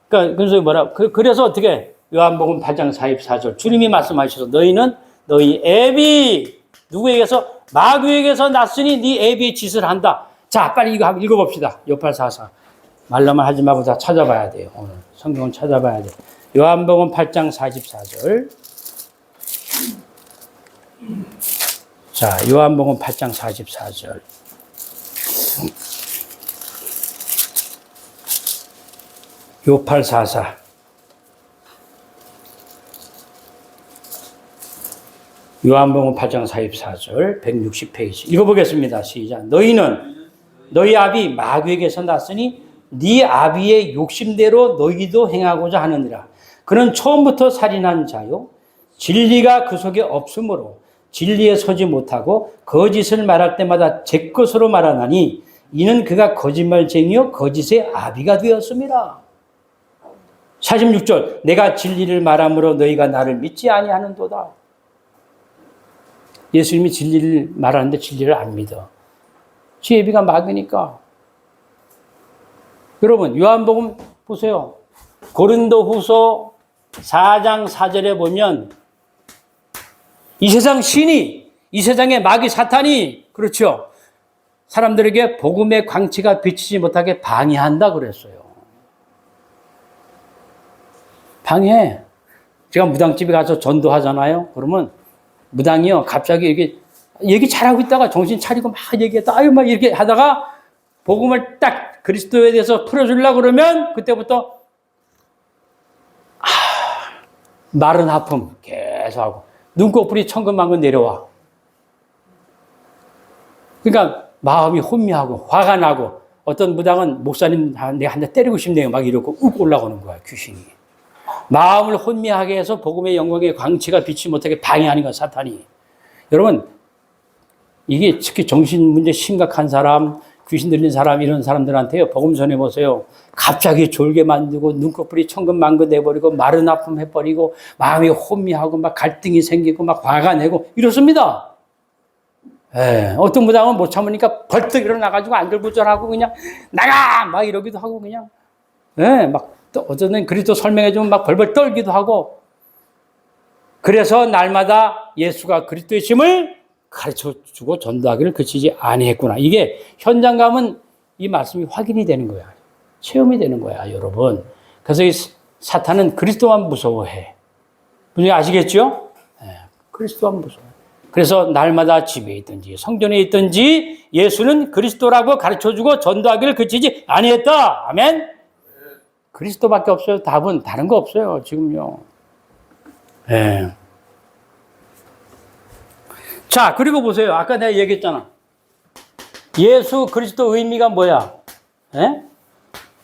그러니까 그래서 그래서 어떻게 요한복음 8장 44절 주님이 말씀하셔서 너희는 너희 애비 누구에게서 마귀에게서 났으니 네 애비의 짓을 한다. 자, 빨리 이거 한번 읽어봅시다. 6844. 말로만 하지 말고 다 찾아봐야 돼요. 오늘 성경을 찾아봐야 돼. 요한복음 8장 44절. 자, 요한복음 8장 44절. 요844. 요한복음 8장 44절 160페이지 읽어보겠습니다. 시작. 너희는 너희 아비 마귀에게서 났으니 네 아비의 욕심대로 너희도 행하고자 하느니라. 그는 처음부터 살인한 자요 진리가 그 속에 없으므로 진리에 서지 못하고 거짓을 말할 때마다 제 것으로 말하나니 이는 그가 거짓말쟁이요 거짓의 아비가 되었습니다. 46절 내가 진리를 말함으로 너희가 나를 믿지 아니하는도다. 예수님이 진리를 말하는데 진리를 안 믿어. 지 애비가 마귀니까. 여러분 요한복음 보세요. 고린도후서 4장 4절에 보면 이 세상 신이, 이 세상의 마귀 사탄이 그렇죠. 사람들에게 복음의 광채가 비치지 못하게 방해한다 그랬어요. 방해. 제가 무당집에 가서 전도하잖아요. 그러면 무당이요 갑자기 이렇게 얘기 잘하고 있다가 정신 차리고 막 얘기했다. 아유 막 이렇게 하다가 복음을 딱 그리스도에 대해서 풀어주려고 그러면 그때부터 마른 하품 계속하고 눈꺼풀이 천근만근 내려와. 그러니까 마음이 혼미하고 화가 나고 어떤 무당은 목사님 내가 한 대 때리고 싶네요 막 이러고 욱 올라오는 거야 귀신이. 마음을 혼미하게 해서 복음의 영광의 광채가 비치지 못하게 방해하는 거야 사탄이. 여러분 이게 특히 정신 문제 심각한 사람 귀신 들린 사람, 이런 사람들한테요, 복음 전해보세요. 갑자기 졸게 만들고, 눈꺼풀이 천근만근 내버리고, 마른 아픔 해버리고, 마음이 혼미하고, 막 갈등이 생기고, 막 화가 내고, 이렇습니다. 예, 어떤 부장은 못 참으니까 벌떡 일어나가지고 안절부절하고, 그냥, 나가! 막 이러기도 하고, 그냥. 예, 막, 어쩌면 그리스도 설명해주면 막 벌벌 떨기도 하고. 그래서 날마다 예수가 그리스도의 심을 가르쳐주고 전도하기를 그치지 아니했구나. 이게 현장 가면 이 말씀이 확인이 되는 거야. 체험이 되는 거야, 여러분. 그래서 이 사탄은 그리스도만 무서워해. 분명히 아시겠죠? 네, 그리스도만 무서워해. 그래서 날마다 집에 있든지 성전에 있든지 예수는 그리스도라고 가르쳐주고 전도하기를 그치지 아니했다. 아멘? 그리스도밖에 없어요. 답은 다른 거 없어요, 지금요. 네. 자, 그리고 보세요. 아까 내가 얘기했잖아. 예수 그리스도 의미가 뭐야? 예?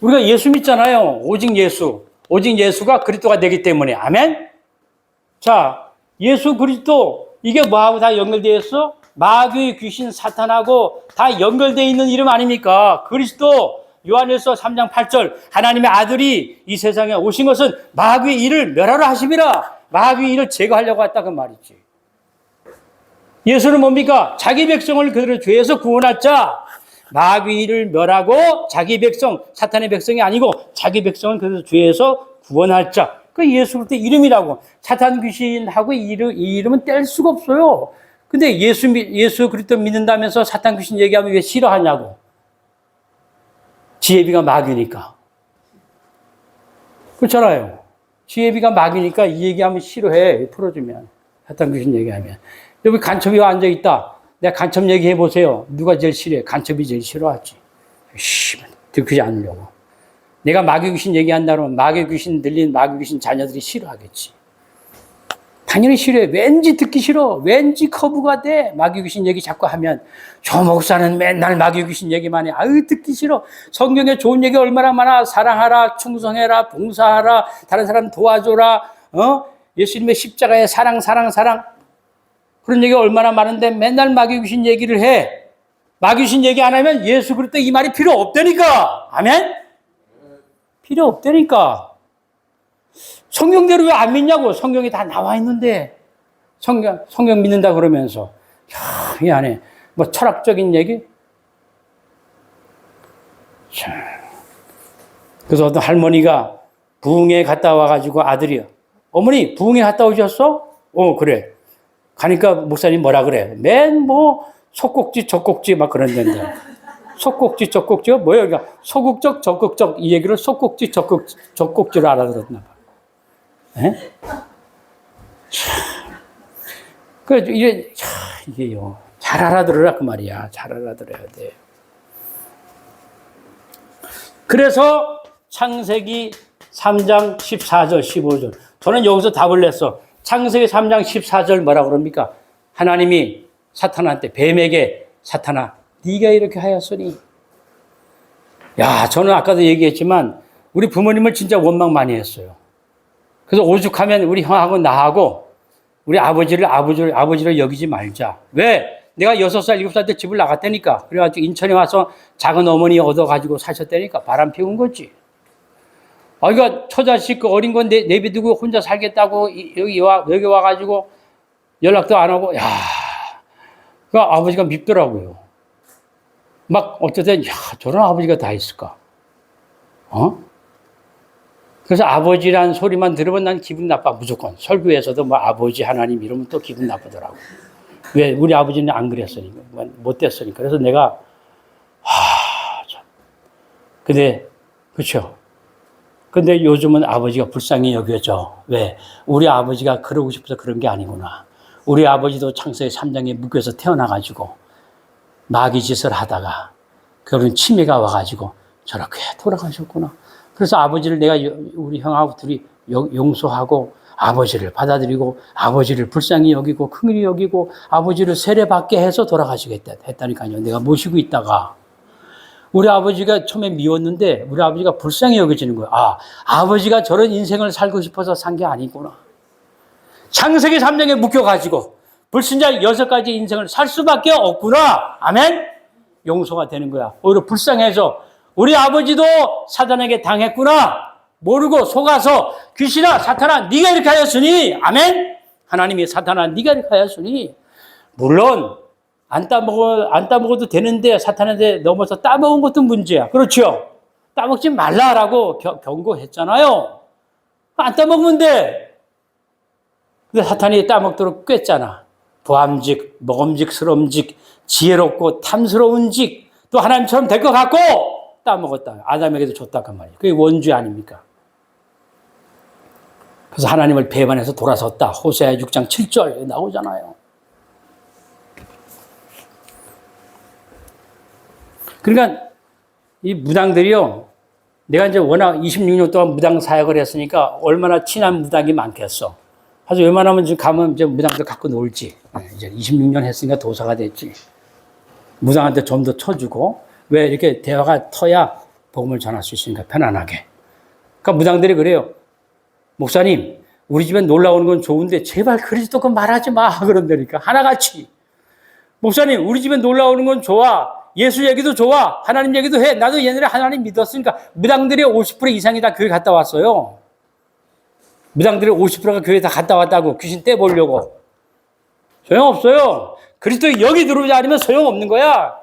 우리가 예수 믿잖아요. 오직 예수. 오직 예수가 그리스도가 되기 때문에. 아멘? 자, 예수 그리스도, 이게 뭐하고 다 연결되어 있어? 마귀, 귀신, 사탄하고 다 연결되어 있는 이름 아닙니까? 그리스도, 요한일서 3장 8절, 하나님의 아들이 이 세상에 오신 것은 마귀의 일을 멸하러 하심이라. 마귀의 일을 제거하려고 왔다 그 말이지. 예수는 뭡니까? 자기 백성을 그들의 죄에서 구원할 자. 마귀의 일을 멸하고 자기 백성, 사탄의 백성이 아니고 자기 백성을 그들의 죄에서 구원할 자. 그 예수 그리스도 이름이라고. 사탄 귀신하고 이 이름은 뗄 수가 없어요. 근데 예수 그리스도 믿는다면서 사탄 귀신 얘기하면 왜 싫어하냐고. 지혜비가 마귀니까. 그렇잖아요. 지혜비가 마귀니까 이 얘기하면 싫어해. 풀어주면. 사탄 귀신 얘기하면. 여기 간첩이 앉아있다. 내가 간첩 얘기해보세요. 누가 제일 싫어해? 간첩이 제일 싫어하지. 듣지 않으려고. 내가 마귀 귀신 얘기한다 그러면 마귀 귀신 들린 마귀 귀신 자녀들이 싫어하겠지. 당연히 싫어해. 왠지 듣기 싫어. 왠지 거부가 돼. 마귀 귀신 얘기 자꾸 하면. 저 목사는 맨날 마귀 귀신 얘기만 해. 아유, 듣기 싫어. 성경에 좋은 얘기 얼마나 많아. 사랑하라, 충성해라, 봉사하라, 다른 사람 도와줘라. 예수님의 십자가의 사랑. 그런 얘기가 얼마나 많은데 맨날 마귀 귀신 얘기를 해. 마귀 귀신 얘기 안 하면 예수 그리스도 이 말이 필요 없다니까. 아멘? 필요 없다니까. 성경대로 왜 안 믿냐고. 성경이 다 나와 있는데. 성경 믿는다 그러면서. 이 안에 뭐 철학적인 얘기? 그래서 어떤 할머니가 부흥회 갔다 와가지고 아들이요. 어머니, 부흥회 갔다 오셨어? 그래. 가니까 목사님 뭐라 그래? 맨 속꼭지, 적꼭지 막 그런단다. 속꼭지, 적꼭지가 뭐야? 그러니까 소극적, 적극적 이 얘기를 속꼭지, 적꼭지로 알아들었나 봐. 예? 이게요. 잘 알아들으라 그 말이야. 잘 알아들어야 돼. 그래서 창세기 3장 14절, 15절. 저는 여기서 답을 냈어. 창세기 3장 14절 뭐라고 그럽니까? 하나님이 사탄한테, 뱀에게, 사탄아, 네가 이렇게 하였으니. 야, 저는 아까도 얘기했지만 우리 부모님을 진짜 원망 많이 했어요. 그래서 오죽하면 우리 형하고 나하고 우리 아버지를 여기지 말자. 왜? 내가 6살, 7살 때 집을 나갔다니까. 그래가지고 인천에 와서 작은 어머니 얻어가지고 사셨다니까. 바람 피운 거지. 그러니까 처자식 그 어린 건 내비두고 혼자 살겠다고 여기 와가지고 연락도 안 하고, 야, 그 아버지가 밉더라고요. 막 어떨 땐, 야, 저런 아버지가 다 있을까? 그래서 아버지란 소리만 들으면 난 기분 나빠, 무조건. 설교에서도 뭐 아버지 하나님 이러면 또 기분 나쁘더라고. 왜? 우리 아버지는 안 그랬으니까. 못 됐으니까. 그래서 내가, 참. 근데, 그쵸. 근데 요즘은 아버지가 불쌍히 여겨져. 왜? 우리 아버지가 그러고 싶어서 그런 게 아니구나. 우리 아버지도 창세기 3장에 묶여서 태어나가지고 마귀 짓을 하다가 그런 치매가 와가지고 저렇게 돌아가셨구나. 그래서 아버지를 내가 우리 형하고 둘이 용서하고 아버지를 받아들이고 아버지를 불쌍히 여기고 긍휼히 여기고 아버지를 세례받게 해서 돌아가시겠다 했다니까요. 내가 모시고 있다가 우리 아버지가 처음에 미웠는데 우리 아버지가 불쌍히 여겨지는 거야. 아버지가 저런 인생을 살고 싶어서 산 게 아니구나. 창세기 3장에 묶여가지고 불신자 6가지 인생을 살 수밖에 없구나. 아멘? 용서가 되는 거야. 오히려 불쌍해서 우리 아버지도 사단에게 당했구나. 모르고 속아서 귀신아, 사탄아, 네가 이렇게 하였으니, 아멘? 하나님이 사탄아, 네가 이렇게 하였으니, 물론 안 따먹어도 되는데 사탄한테 넘어서 따먹은 것도 문제야. 그렇죠? 따먹지 말라라고 경고했잖아요. 안 따먹으면 돼. 근데 사탄이 따먹도록 꿰잖아. 부함직, 먹음직스러움직, 지혜롭고 탐스러운직, 또 하나님처럼 될 것 같고 따먹었다. 아담에게도 줬다 그 말이에요. 그게 원죄 아닙니까? 그래서 하나님을 배반해서 돌아섰다. 호세아 6장 7절 나오잖아요. 그러니까 이 무당들이요, 내가 이제 워낙 26년 동안 무당 사역을 했으니까 얼마나 친한 무당이 많겠어. 아주 웬만하면 지금 가면 이제 무당들 갖고 놀지. 이제 26년 했으니까 도사가 됐지. 무당한테 좀 더 쳐주고, 왜 이렇게 대화가 터야 복음을 전할 수 있으니까 편안하게. 그러니까 무당들이 그래요. 목사님, 우리 집에 놀러 오는 건 좋은데 제발 그리스도가 말하지 마. 그런다니까. 하나같이. 목사님, 우리 집에 놀러 오는 건 좋아. 예수 얘기도 좋아. 하나님 얘기도 해. 나도 옛날에 하나님 믿었으니까. 무당들이 50% 이상이 다 교회 갔다 왔어요. 무당들이 50%가 교회 다 갔다 왔다고. 귀신 떼보려고. 소용없어요. 그리스도 여기 들어오지 않으면 소용없는 거야.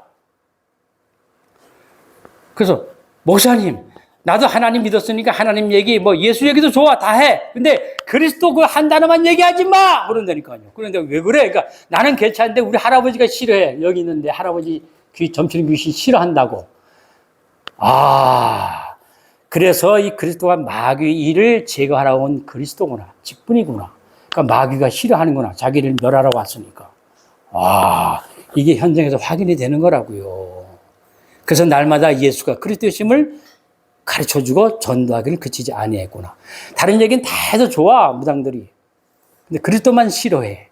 그래서 목사님, 나도 하나님 믿었으니까 하나님 얘기, 뭐 예수 얘기도 좋아. 다 해. 근데 그리스도 그 한 단어만 얘기하지 마. 그런다니까요. 그런데 왜 그래? 그러니까 나는 괜찮은데 우리 할아버지가 싫어해. 여기 있는데 할아버지 점치는 귀신 싫어한다고. 아, 그래서 이 그리스도가 마귀를 제거하러 온 그리스도구나. 직분이구나. 그러니까 마귀가 싫어하는구나. 자기를 멸하러 왔으니까. 아, 이게 현장에서 확인이 되는 거라고요. 그래서 날마다 예수가 그리스도심을 가르쳐주고 전도하기를 그치지 아니했구나. 다른 얘기는 다 해도 좋아, 무당들이. 근데 그리스도만 싫어해.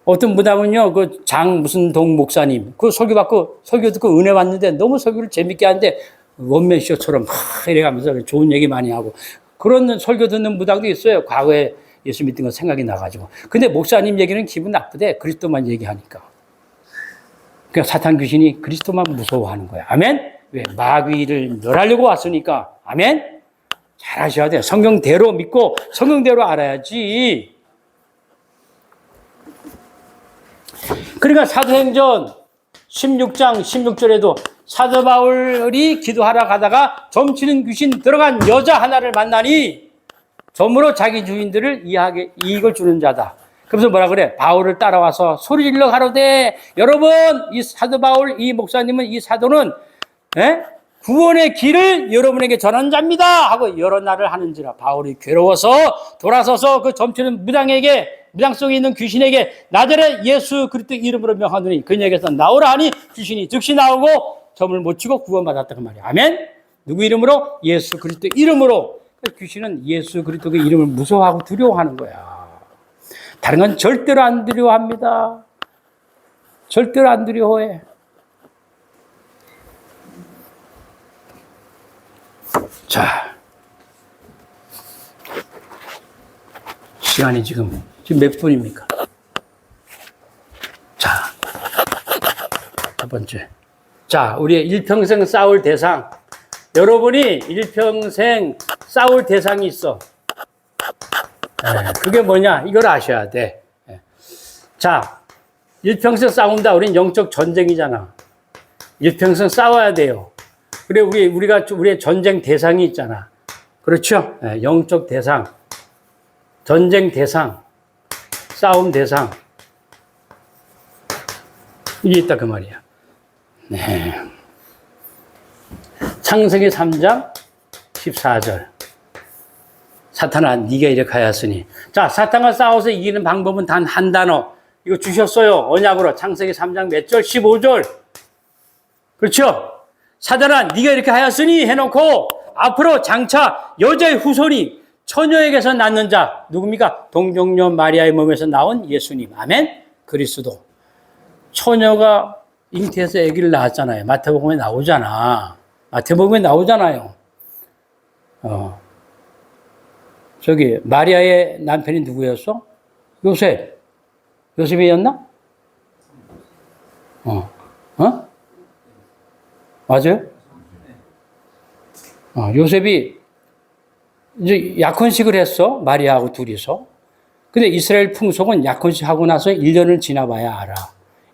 어떤 무당은요, 그 무슨 동 목사님, 그 설교 받고, 설교 듣고 은혜 받는데 너무 설교를 재밌게 하는데, 원맨쇼처럼 막 이래가면서 좋은 얘기 많이 하고, 그런 설교 듣는 무당도 있어요. 과거에 예수 믿던 거 생각이 나가지고. 근데 목사님 얘기는 기분 나쁘대. 그리스도만 얘기하니까. 그러니까 사탄 귀신이 그리스도만 무서워하는 거야. 아멘? 왜? 마귀를 멸하려고 왔으니까. 아멘? 잘 하셔야 돼요. 성경대로 믿고 성경대로 알아야지. 그러니까 사도행전 16장 16절에도 사도 바울이 기도하러 가다가 점치는 귀신 들어간 여자 하나를 만나니 점으로 자기 주인들을 이익을 주는 자다. 그래서 뭐라 그래? 바울을 따라와서 소리 질러 가로되, 여러분, 이 사도 바울, 이 목사님은, 이 사도는 구원의 길을 여러분에게 전한 자입니다 하고 여러 날을 하는지라. 바울이 괴로워서 돌아서서 그 점치는 무당 속에 있는 귀신에게 나자렛 예수 그리스도 이름으로 명하노니 그녀에게서 나오라 하니 귀신이 즉시 나오고 점을 못 치고 구원받았다 그 말이야. 아멘? 누구 이름으로? 예수 그리스도 이름으로. 귀신은 예수 그리스도의 이름을 무서워하고 두려워하는 거야. 다른 건 절대로 안 두려워합니다. 절대로 안 두려워해. 자, 시간이 지금 몇 분입니까? 자, 첫 번째. 자, 우리의 일평생 싸울 대상. 여러분이 일평생 싸울 대상이 있어. 그게 뭐냐? 이걸 아셔야 돼. 자, 일평생 싸운다. 우린 영적 전쟁이잖아. 일평생 싸워야 돼요. 그래, 우리의 전쟁 대상이 있잖아. 그렇죠? 영적 대상, 전쟁 대상, 싸움 대상. 이게 있다, 그 말이야. 네. 창세기 3장 14절. 사탄아, 네가 이렇게 하였으니. 자, 사탄과 싸워서 이기는 방법은 단 한 단어. 이거 주셨어요. 언약으로. 창세기 3장 몇 절? 15절. 그렇죠? 사탄아, 네가 이렇게 하였으니 해놓고 앞으로 장차 여자의 후손이 처녀에게서 낳는 자. 누굽니까? 동정녀 마리아의 몸에서 나온 예수님. 아멘? 그리스도. 처녀가 잉태해서 아기를 낳았잖아요. 마태복음에 나오잖아. 마태복음에 나오잖아요. 저기 마리아의 남편이 누구였어? 요셉. 요셉이었나? 맞아요? 요셉이 이제 약혼식을 했어. 마리아하고 둘이서. 근데 이스라엘 풍속은 약혼식 하고 나서 1년을 지나봐야 알아.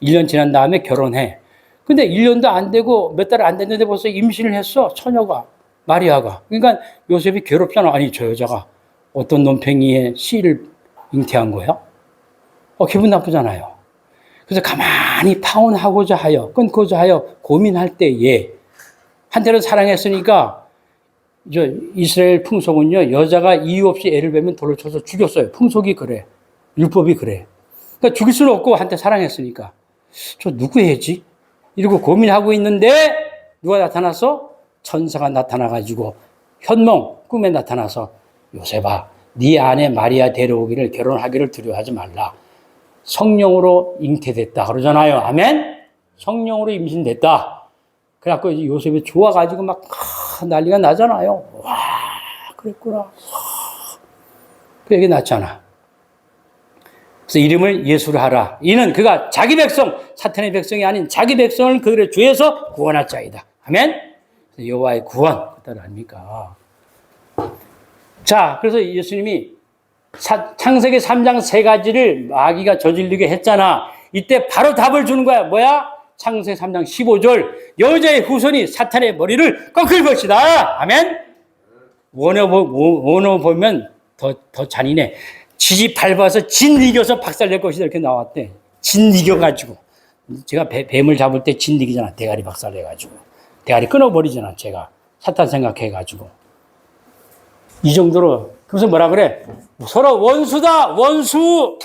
1년 지난 다음에 결혼해. 근데 1년도 안 되고 몇 달 안 됐는데 벌써 임신을 했어. 처녀가. 마리아가. 그러니까 요셉이 괴롭잖아. 아니, 저 여자가 어떤 논팽이의 씨를 잉태한 거야? 기분 나쁘잖아요. 그래서 가만히 파혼하고자 하여, 끊고자 하여 고민할 때에 한때는 사랑했으니까 이스라엘 풍속은요, 여자가 이유 없이 애를 베면 돌로 쳐서 죽였어요. 풍속이 그래. 율법이 그래. 그러니까 죽일 수는 없고 한때 사랑했으니까. 저 누구 애지? 이러고 고민하고 있는데 누가 나타나서? 천사가 나타나가지고 현몽 꿈에 나타나서 요셉아, 네 아내 마리아 데려오기를 결혼하기를 두려워하지 말라. 성령으로 잉태됐다 그러잖아요. 아멘? 성령으로 임신됐다. 그래갖고 요셉이 좋아가지고 막 난리가 나잖아요. 와, 그랬구나. 그 얘기 났잖아. 그래서 이름을 예수로 하라. 이는 그가 자기 백성, 사탄의 백성이 아닌 자기 백성을 그들의 죄에서 구원할 자이다. 아멘? 여호와의 구원, 그따라 아닙니까? 자, 그래서 예수님이 창세기 3장 3가지를 마귀가 저질리게 했잖아. 이때 바로 답을 주는 거야. 뭐야? 창세기 3장 15절. 여자의 후손이 사탄의 머리를 꺾을 것이다. 아멘? 원어 보면 더 잔인해. 지지 밟아서 진 이겨서 박살낼 것이다. 이렇게 나왔대. 진 이겨가지고. 제가 뱀을 잡을 때 진 이기잖아. 대가리 박살내가지고. 대가리 끊어버리잖아. 제가. 사탄 생각해가지고. 이 정도로. 그래서 뭐라 그래? 서로 원수다. 원수.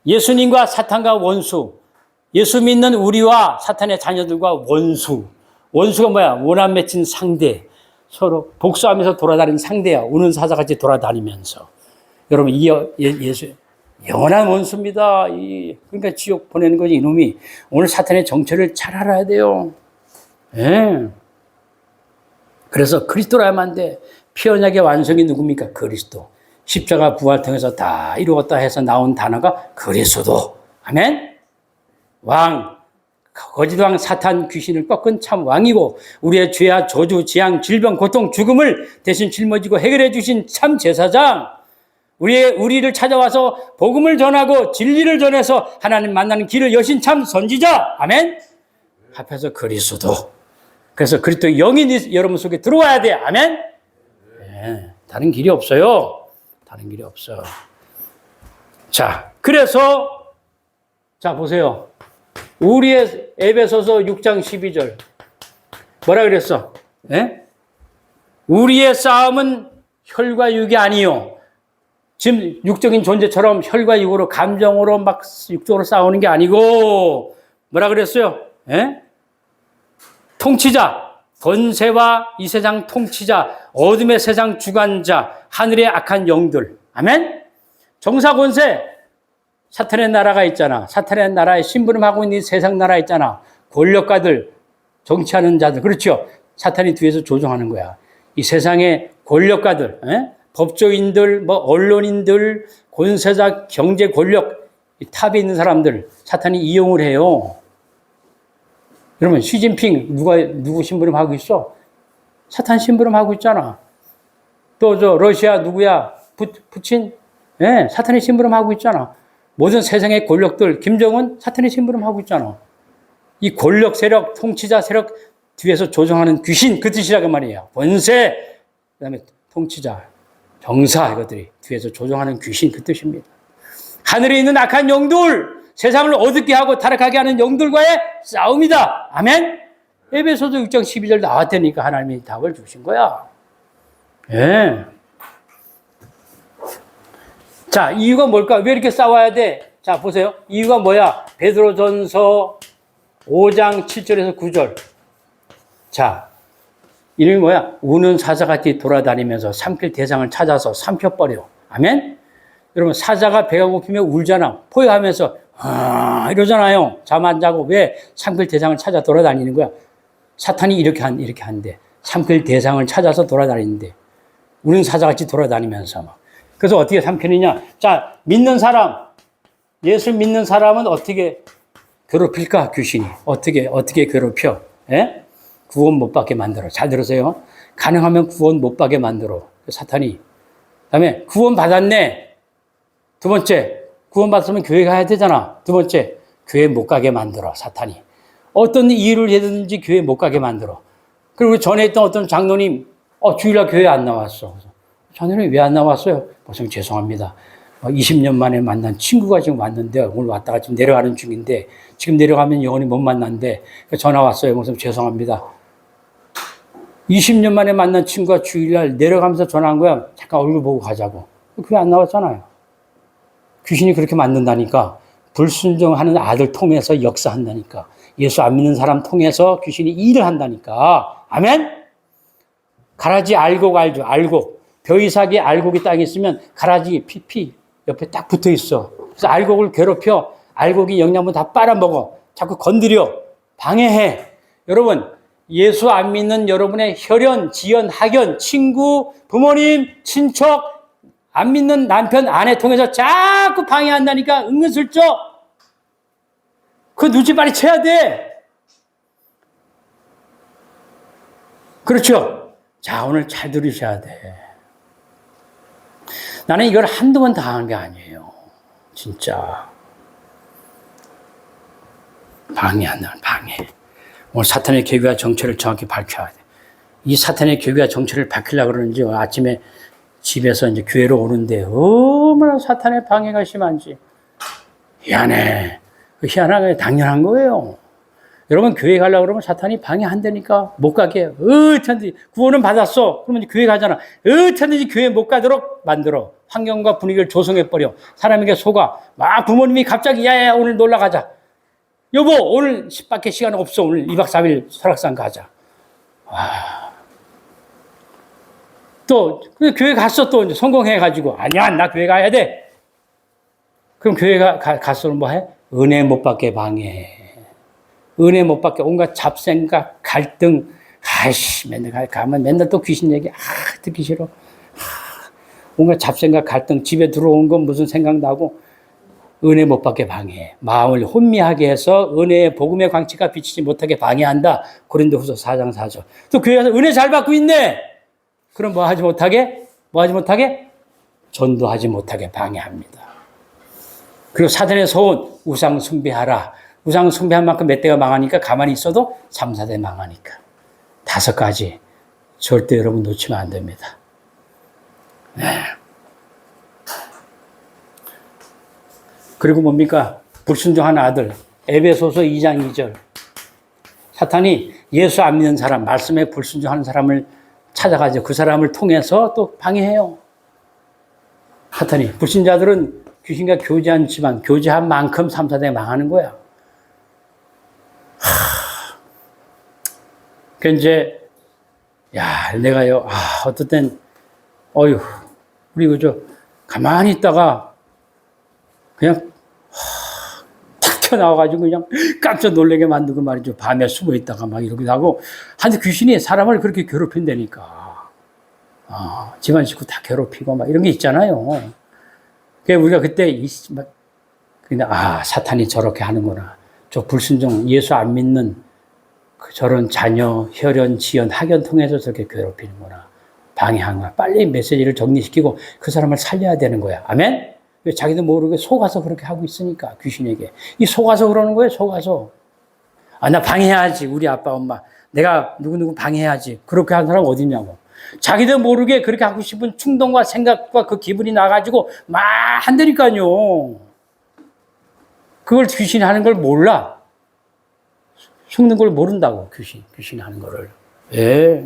예수님과 사탄과 원수. 예수 믿는 우리와 사탄의 자녀들과 원수. 원수가 뭐야? 원한 맺힌 상대. 서로 복수하면서 돌아다니는 상대야. 우는 사자같이 돌아다니면서. 여러분, 예수 영원한 원수입니다. 그러니까 지옥 보내는 거지, 이놈이. 오늘 사탄의 정체를 잘 알아야 돼요. 예. 그래서 그리스도라야만 돼. 피 언약의 완성이 누굽니까? 그리스도. 십자가 부활 통해서 다 이루었다 해서 나온 단어가 그리스도. 아멘? 왕. 거짓 왕 사탄 귀신을 꺾은 참 왕이고 우리의 죄와 저주, 재앙, 질병, 고통, 죽음을 대신 짊어지고 해결해 주신 참 제사장. 우리를 찾아와서 복음을 전하고 진리를 전해서 하나님 만나는 길을 여신 참 선지자. 아멘? 합해서 그리스도. 그래서 그리스도의 영이 여러분 속에 들어와야 돼. 아멘? 네, 다른 길이 없어요. 다른 길이 없어. 자, 그래서 자 보세요. 우리의 에베소서 6장 12절 뭐라 그랬어? 네? 우리의 싸움은 혈과 육이 아니요. 지금 육적인 존재처럼 혈과 육으로 감정으로 막 육적으로 싸우는 게 아니고 뭐라 그랬어요? 네? 통치자, 권세와 이 세상 통치자, 어둠의 세상 주관자, 하늘의 악한 영들. 아멘? 정사 권세, 사탄의 나라가 있잖아. 사탄의 나라에 심부름하고 있는 세상 나라 있잖아. 권력가들, 정치하는 자들. 그렇죠? 사탄이 뒤에서 조종하는 거야. 이 세상의 권력가들, 법조인들, 언론인들, 권세자, 경제 권력, 이 탑에 있는 사람들, 사탄이 이용을 해요. 여러분, 시진핑 누구 심부름하고 있어? 사탄 심부름하고 있잖아. 또 러시아 누구야? 푸친? 예, 사탄이 심부름하고 있잖아. 모든 세상의 권력들, 김정은 사탄이 심부름하고 있잖아. 이 권력 세력, 통치자 세력 뒤에서 조종하는 귀신, 그 뜻이라고 말이에요. 권세, 그 다음에 통치자, 정사, 이것들이 뒤에서 조종하는 귀신, 그 뜻입니다. 하늘에 있는 악한 영들, 세상을 어둡게 하고 타락하게 하는 영들과의 싸움이다. 아멘? 에베소서 6장 12절 나왔다니까 하나님이 답을 주신 거야. 예. 자, 이유가 뭘까? 왜 이렇게 싸워야 돼? 자, 보세요. 이유가 뭐야? 베드로전서 5장 7절에서 9절. 자, 이름이 뭐야? 우는 사자같이 돌아다니면서 삼킬 대상을 찾아서 삼켜버려. 아멘? 여러분, 사자가 배가 고프면 울잖아. 포효하면서 이러잖아요. 잠 안 자고. 왜? 삼킬 대상을 찾아 돌아다니는 거야. 사탄이 이렇게 한대. 삼킬 대상을 찾아서 돌아다니는데. 우는 사자같이 돌아다니면서 막. 그래서 어떻게 삼키느냐? 자, 믿는 사람, 예수 믿는 사람은 어떻게 괴롭힐까? 귀신이. 어떻게 괴롭혀? 예? 구원 못 받게 만들어. 잘 들으세요. 가능하면 구원 못 받게 만들어. 사탄이. 그다음에 구원 받았네. 두 번째, 구원 받았으면 교회 가야 되잖아. 두 번째, 교회 못 가게 만들어. 사탄이. 어떤 이유를 해든지 교회 못 가게 만들어. 그리고 전에 있던 어떤 장로님, 주일날 교회 안 나왔어. 자네는 왜 안 나왔어요? 목사님 죄송합니다. 20년 만에 만난 친구가 지금 왔는데 오늘 왔다가 지금 내려가는 중인데 지금 내려가면 영원히 못 만난대. 전화 왔어요. 목사님 죄송합니다. 20년 만에 만난 친구가 주일날 내려가면서 전화한 거야. 잠깐 얼굴 보고 가자고. 그게 안 나왔잖아요. 귀신이 그렇게 만든다니까. 불순종하는 아들 통해서 역사한다니까. 예수 안 믿는 사람 통해서 귀신이 일을 한다니까. 아멘? 가라지 알곡 알죠? 알곡. 벼이삭이 알곡이 땅에 있으면 가라지 피피 옆에 딱 붙어 있어. 그래서 알곡을 괴롭혀. 알곡이 영양분 다 빨아먹어. 자꾸 건드려. 방해해. 여러분, 예수 안 믿는 여러분의 혈연, 지연, 학연, 친구, 부모님, 친척, 안 믿는 남편, 아내 통해서 자꾸 방해한다니까 은근슬쩍. 그 눈치 빨리 채야 돼. 그렇죠? 자, 오늘 잘 들으셔야 돼. 나는 이걸 한두 번 당한 게 아니에요. 진짜. 방해한다는 방해. 오늘 사탄의 계획과 정체를 정확히 밝혀야 돼. 이 사탄의 계획과 정체를 밝히려고 그러는지 아침에 집에서 이제 교회로 오는데 얼마나 사탄의 방해가 심한지. 희한해. 희한하게 당연한 거예요. 여러분 교회 가려고 그러면 사탄이 방해한다니까 못 가게 어떻게든지 구원은 받았어. 그러면 이제 교회 가잖아. 어떻게든지 교회 못 가도록 만들어. 환경과 분위기를 조성해버려. 사람에게 속아. 막 부모님이 갑자기 야야 오늘 놀러 가자. 여보 오늘 10밖에 시간 없어. 오늘 2박 3일 설악산 가자. 와. 또 교회 갔어. 또 이제 성공해가지고 아니야 나 교회 가야 돼. 그럼 교회 가서 뭐 해? 은혜 못 받게 방해해. 은혜 못 받게 온갖 잡생각, 갈등, 맨날 가면 맨날 또 귀신 얘기, 듣기 싫어. 온갖 잡생각, 갈등, 집에 들어온 건 무슨 생각나고, 은혜 못 받게 방해해. 마음을 혼미하게 해서 은혜의 복음의 광채가 비치지 못하게 방해한다. 고린도후서 4장 4절. 또 교회 가서 은혜 잘 받고 있네. 그럼 뭐 하지 못하게? 전도하지 못하게 방해합니다. 그리고 사단의 소원, 우상 숭배하라. 우상 숭배한 만큼 몇 대가 망하니까 가만히 있어도 3, 4대 망하니까. 5가지. 절대 여러분 놓치면 안 됩니다. 네. 그리고 뭡니까? 불순종한 아들. 에베소서 2장 2절. 사탄이 예수 안 믿는 사람, 말씀에 불순종하는 사람을 찾아가죠. 그 사람을 통해서 또 방해해요. 사탄이. 불신자들은 귀신과 교제하지만 교제한 만큼 3, 4대 망하는 거야. 그 이제 내가요 어떨 땐 우리 그저 가만히 있다가 그냥 탁 튀어나와가지고 그냥 깜짝 놀라게 만들고 말이죠. 밤에 숨어 있다가 막 이러기도 하고. 한데 귀신이 사람을 그렇게 괴롭힌다니까. 집안 식구 다 괴롭히고 막 이런 게 있잖아요. 그러니까 우리가 그때 그냥 사탄이 저렇게 하는구나. 저 불순종 예수 안 믿는 저런 자녀, 혈연, 지연, 학연 통해서 저렇게 괴롭히는구나. 방해한 거야. 빨리 메시지를 정리시키고 그 사람을 살려야 되는 거야. 아멘? 자기도 모르게 속아서 그렇게 하고 있으니까, 귀신에게. 이 속아서 그러는 거예요, 속아서. 나 방해해야지, 우리 아빠, 엄마. 내가 누구누구 방해해야지. 그렇게 하는 사람 어딨냐고. 자기도 모르게 그렇게 하고 싶은 충동과 생각과 그 기분이 나가지고 막 한다니까요. 그걸 귀신이 하는 걸 몰라. 속는 걸 모른다고, 귀신이 하는 거를. 예.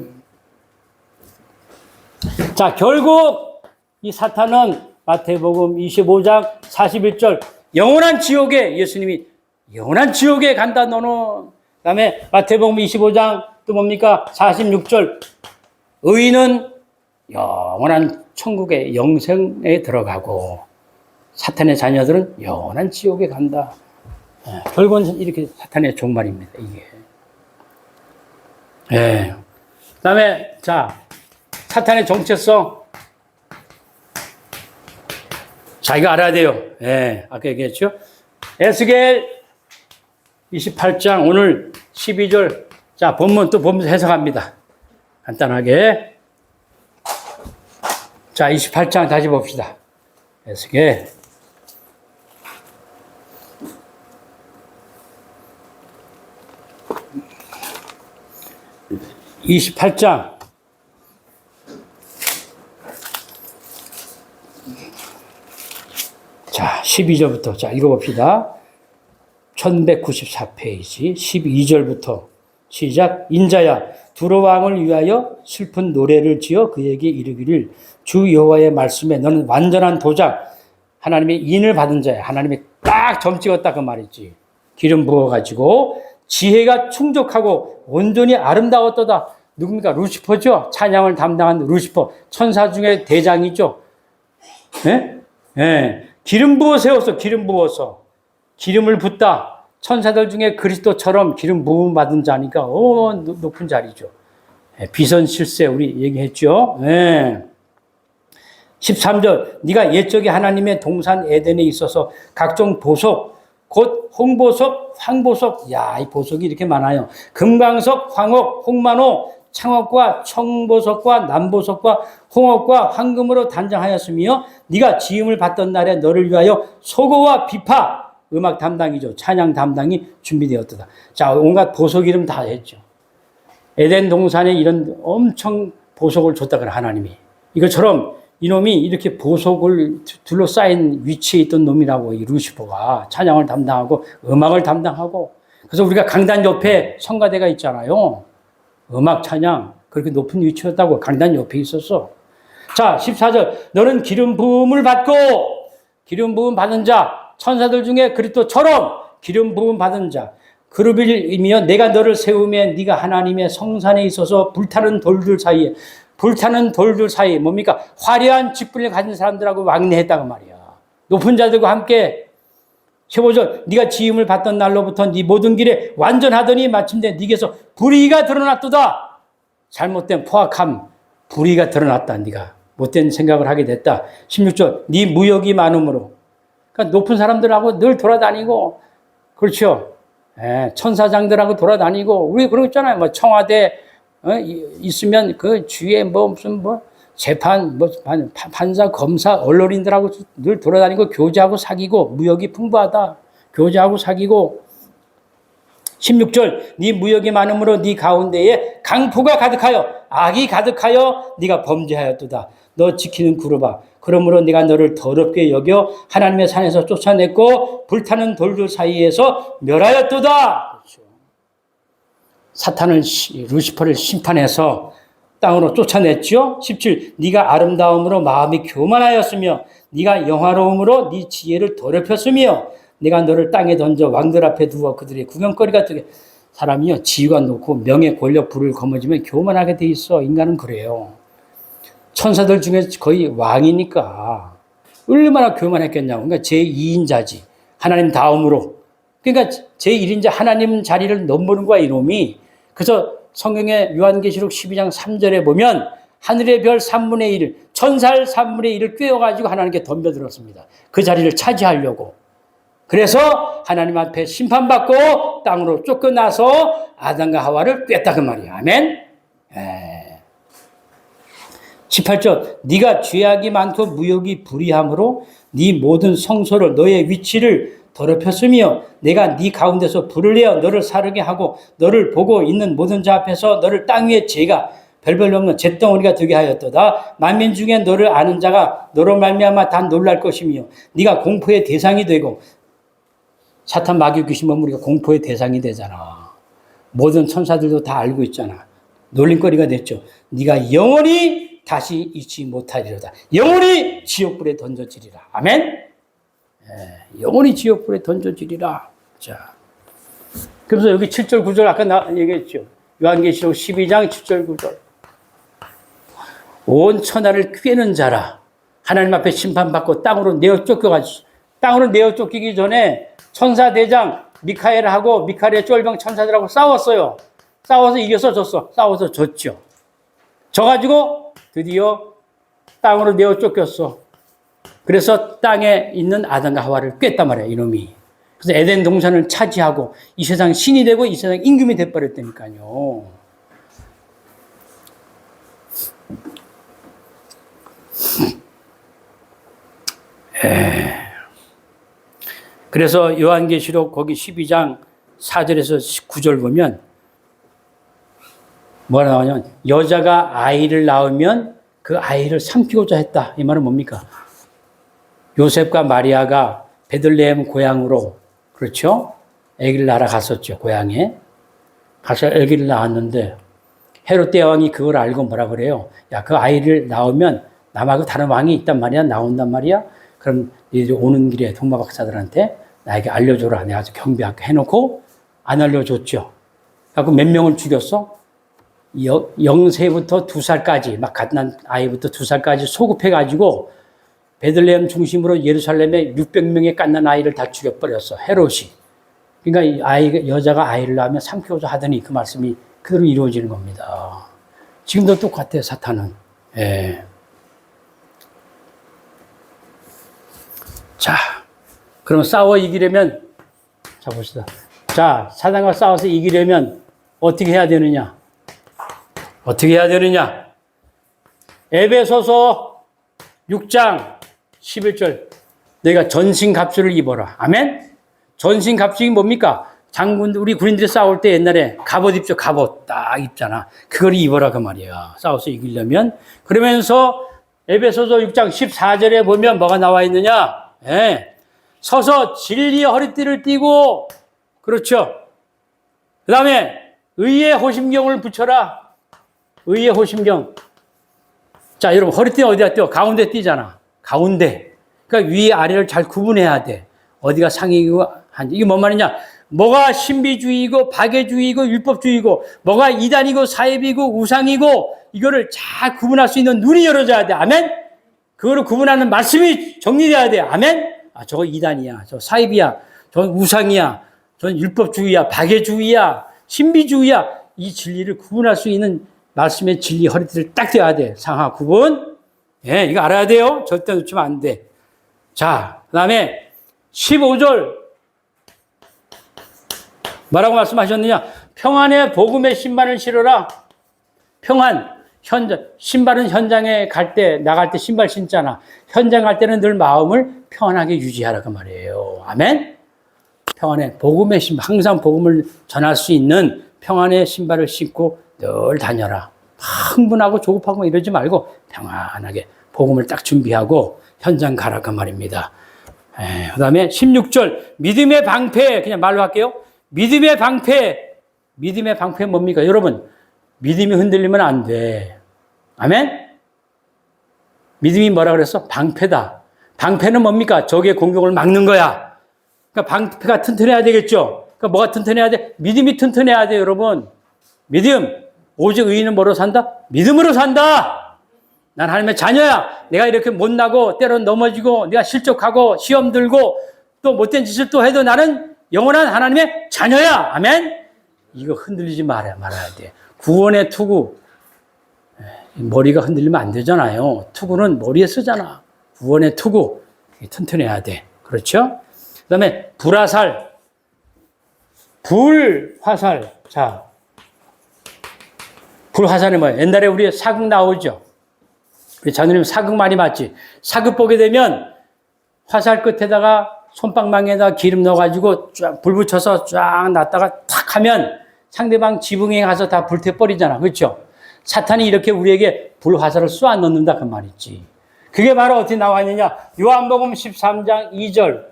자, 결국 이 사탄은 마태복음 25장 41절 영원한 지옥에 예수님이 영원한 지옥에 간다 너는. 그 다음에 마태복음 25장 또 뭡니까? 46절 의인은 영원한 천국에 영생에 들어가고 사탄의 자녀들은 영원한 지옥에 간다. 결국은 이렇게 사탄의 종말입니다. 이게. 예. 그 다음에 사탄의 정체성 자기가 알아야 돼요. 예. 아까 얘기했죠. 에스겔 28장 오늘 12절. 자, 본문 또 보면서 해석합니다. 간단하게. 자, 28장 다시 봅시다. 해석에. 28장. 자, 12절부터. 자, 읽어봅시다. 1194페이지 12절부터 시작. 인자야, 두로 왕을 위하여 슬픈 노래를 지어 그에게 이르기를 주 여호와의 말씀에 너는 완전한 도작, 하나님의 인을 받은 자야. 하나님이 딱 점 찍었다 그 말이지. 기름 부어가지고 지혜가 충족하고 온전히 아름다웠도다. 누굽니까? 루시퍼죠. 찬양을 담당한 루시퍼. 천사 중에 대장이죠. 예? 예. 기름 부어 세웠어. 기름 부어서. 기름을 붓다. 천사들 중에 그리스도처럼 기름 부음 받은 자니까 높은 자리죠. 예. 비선실세 우리 얘기했죠. 예. 13절 네가 옛적에 하나님의 동산 에덴에 있어서 각종 보석 곧 홍보석, 황보석, 야, 이 보석이 이렇게 많아요. 금강석, 황옥, 홍만호, 창옥과 청보석과 남보석과 홍옥과 황금으로 단장하였으며 네가 지음을 받던 날에 너를 위하여 소고와 비파, 음악 담당이죠. 찬양 담당이 준비되었다. 자, 온갖 보석 이름 다 했죠. 에덴 동산에 이런 엄청 보석을 줬다 그래 하나님이. 이것처럼 이놈이 이렇게 보석을 둘러싸인 위치에 있던 놈이라고, 이 루시퍼가 찬양을 담당하고 음악을 담당하고. 그래서 우리가 강단 옆에 성가대가 있잖아요. 음악 찬양 그렇게 높은 위치였다고. 강단 옆에 있었어. 자, 14절 너는 기름 부음을 받고, 기름 부음 받은 자, 천사들 중에 그리스도처럼 기름 부음 받은 자, 그룹이며 내가 너를 세우면 네가 하나님의 성산에 있어서 불타는 돌들 사이에, 불타는 돌들 사이 뭡니까? 화려한 직분을 가진 사람들하고 왕래했다고 말이야. 높은 자들과 함께. 15절 네가 지음을 받던 날로부터 네 모든 길에 완전하더니 마침내 네게서 불의가 드러났도다. 잘못된 포악함, 불의가 드러났다. 네가 못된 생각을 하게 됐다. 16절 네 무역이 많음으로. 그러니까 높은 사람들하고 늘 돌아다니고, 그렇죠. 예, 천사장들하고 돌아다니고. 우리 그런 거 있잖아요. 뭐 청와대 있으면 그 주위에 무슨 재판, 판사, 검사, 언론인들하고 늘 돌아다니고 교제하고 사귀고. 무역이 풍부하다. 교제하고 사귀고. 16절 네 무역이 많음으로 네 가운데에 강포가 가득하여 악이 가득하여 네가 범죄하였도다. 너 지키는 그룹아, 그러므로 네가 너를 더럽게 여겨 하나님의 산에서 쫓아냈고 불타는 돌들 사이에서 멸하였도다. 그렇죠. 사탄을, 루시퍼를 심판해서 땅으로 쫓아냈죠. 17 네가 아름다움으로 마음이 교만하였으며 네가 영화로움으로 네 지혜를 더럽혔으며 내가 너를 땅에 던져 왕들 앞에 두어 그들의 구경거리가 되게. 사람이요, 지위가 높고 명예, 권력, 부를 거머쥐면 교만하게 돼 있어. 인간은 그래요. 천사들 중에 거의 왕이니까 얼마나 교만했겠냐고. 그러니까 제2인자지. 하나님 다음으로. 그러니까 제1인자 하나님 자리를 넘보는 거야, 이놈이. 그래서 성경의 요한계시록 12장 3절에 보면 하늘의 별 3분의 1, 천살 3분의 1을 꿰어가지고 하나님께 덤벼들었습니다. 그 자리를 차지하려고. 그래서 하나님 앞에 심판받고 땅으로 쫓겨나서 아담과 하와를 꿰었다 그 말이야. 아멘. 18절 네가 죄악이 많고 무역이 불의함으로 네 모든 성소를 너의 위치를 더럽혔으며 내가 네 가운데서 불을 내어 너를 사르게 하고 너를 보고 있는 모든 자 앞에서 너를 땅 위에 죄가 별별 없는 잿덩어리가 되게 하였도다. 만민 중에 너를 아는 자가 너로 말미암아 다 놀랄 것이며 네가 공포의 대상이 되고. 사탄 마귀 귀신 보면 우리가 공포의 대상이 되잖아. 모든 천사들도 다 알고 있잖아. 놀림거리가 됐죠. 네가 영원히 다시 잊지 못하리로다. 영원히 지옥불에 던져지리라. 아멘. 영원히 지옥불에 던져지리라. 자, 그래서 여기 7절 9절 아까 얘기했죠. 요한계시록 12장 7절 9절. 온 천하를 꿰는 자라. 하나님 앞에 심판받고 땅으로 내어 쫓겨가지. 땅으로 내어 쫓기기 전에 천사 대장 미카엘하고 미카엘의 쫄병 천사들하고 싸웠어요. 싸워서 이겨서 졌어. 싸워서 졌죠. 져가지고 드디어 땅으로 내어 쫓겼어. 그래서 땅에 있는 아담과 하와를 꿰었단 말이야, 이놈이. 그래서 에덴 동산을 차지하고 이 세상 신이 되고 이 세상 임금이 돼버렸다니까요. 그래서 요한계시록 거기 12장 4절에서 9절 보면 뭐가 나오냐면 여자가 아이를 낳으면 그 아이를 삼키고자 했다. 이 말은 뭡니까? 요셉과 마리아가 베들레헴 고향으로 그렇죠? 아기를 낳으러 갔었죠. 고향에. 가서 아기를 낳았는데 헤롯 대왕이 그걸 알고 뭐라 그래요? 야, 그 아이를 낳으면 남하고 다른 왕이 있단 말이야. 나온단 말이야. 그럼 이제 오는 길에 동마 박사들한테 나에게 알려줘라. 내가 아주 경비하게 해놓고 안 알려줬죠. 그래서 몇 명을 죽였어? 0세부터 2살까지 막 갓난 아이부터 2살까지 소급해가지고 베들레헴 중심으로 예루살렘에 600명의 갓난 아이를 다 죽여버렸어. 헤롯이. 그러니까 이 여자가 아이를 낳으면 삼키고자 하더니 그 말씀이 그대로 이루어지는 겁니다. 지금도 똑같아요. 사탄은. 예. 자, 그럼 싸워 이기려면 자 봅시다. 자, 사단과 싸워서 이기려면 어떻게 해야 되느냐? 어떻게 해야 되느냐? 에베소서 6장 11절 너희가 전신갑주를 입어라. 아멘? 전신갑주이 뭡니까? 장군들 우리 군인들이 싸울 때 옛날에 갑옷 입죠. 갑옷 딱 입잖아. 그걸 입어라 그 말이야. 싸워서 이기려면. 그러면서 에베소서 6장 14절에 보면 뭐가 나와 있느냐? 예. 서서 진리의 허리띠를 띠고 그렇죠. 그 다음에 의의 호심경을 붙여라. 의의 호심경. 자, 여러분 허리띠는 어디다 띄워? 가운데 띄잖아. 가운데. 그러니까 위 아래를 잘 구분해야 돼. 어디가 상이고 한지. 이게 뭔 말이냐? 뭐가 신비주의이고 박애주의이고 율법주의이고 뭐가 이단이고 사입이고 우상이고 이거를 잘 구분할 수 있는 눈이 열어져야 돼. 아멘? 그거를 구분하는 말씀이 정리돼야 돼. 아멘? 아, 저거 이단이야. 저 사입이야. 저 우상이야. 전 율법주의야. 박애주의야. 신비주의야. 이 진리를 구분할 수 있는 말씀의 진리 허리띠를 딱 떼야 돼. 상하 구분. 예, 이거 알아야 돼요. 절대 놓치면 안 돼. 자, 그 다음에 15절. 뭐라고 말씀하셨느냐? 평안의 복음의 신발을 신어라. 평안. 신발은 현장에 갈 때, 나갈 때 신발 신잖아. 현장 갈 때는 늘 마음을 평안하게 유지하라. 그 말이에요. 아멘? 평안의 복음의 신발. 항상 복음을 전할 수 있는 평안의 신발을 신고 늘 다녀라. 흥분하고 조급하고 이러지 말고 평안하게 복음을 딱 준비하고 현장 가라. 그 말입니다. 그 다음에 16절. 믿음의 방패. 그냥 말로 할게요. 믿음의 방패. 믿음의 방패는 뭡니까? 여러분, 믿음이 흔들리면 안 돼. 아멘? 믿음이 뭐라 그랬어? 방패다. 방패는 뭡니까? 적의 공격을 막는 거야. 그러니까 방패가 튼튼해야 되겠죠? 그러니까 뭐가 튼튼해야 돼? 믿음이 튼튼해야 돼, 여러분. 믿음. 오직 의인은 뭐로 산다? 믿음으로 산다. 난 하나님의 자녀야. 내가 이렇게 못나고 때론 넘어지고 내가 실족하고 시험 들고 또 못된 짓을 또 해도 나는 영원한 하나님의 자녀야. 아멘? 이거 흔들리지 말아야 돼. 구원의 투구. 머리가 흔들리면 안 되잖아요. 투구는 머리에 쓰잖아. 구원의 투구. 튼튼해야 돼. 그렇죠? 그 다음에 불화살. 불화살. 자. 불화살이 뭐예요? 옛날에 우리 사극 나오죠? 우리 자녀님 사극 많이 봤지? 사극 보게 되면 화살 끝에다가 손방망이에다가 기름 넣어가지고 쫙 불 붙여서 쫙 놨다가 탁 하면 상대방 지붕에 가서 다 불태버리잖아. 그렇죠? 사탄이 이렇게 우리에게 불화살을 쏘아 넣는다 그 말이지. 그게 바로 어떻게 나와 있느냐? 요한복음 13장 2절.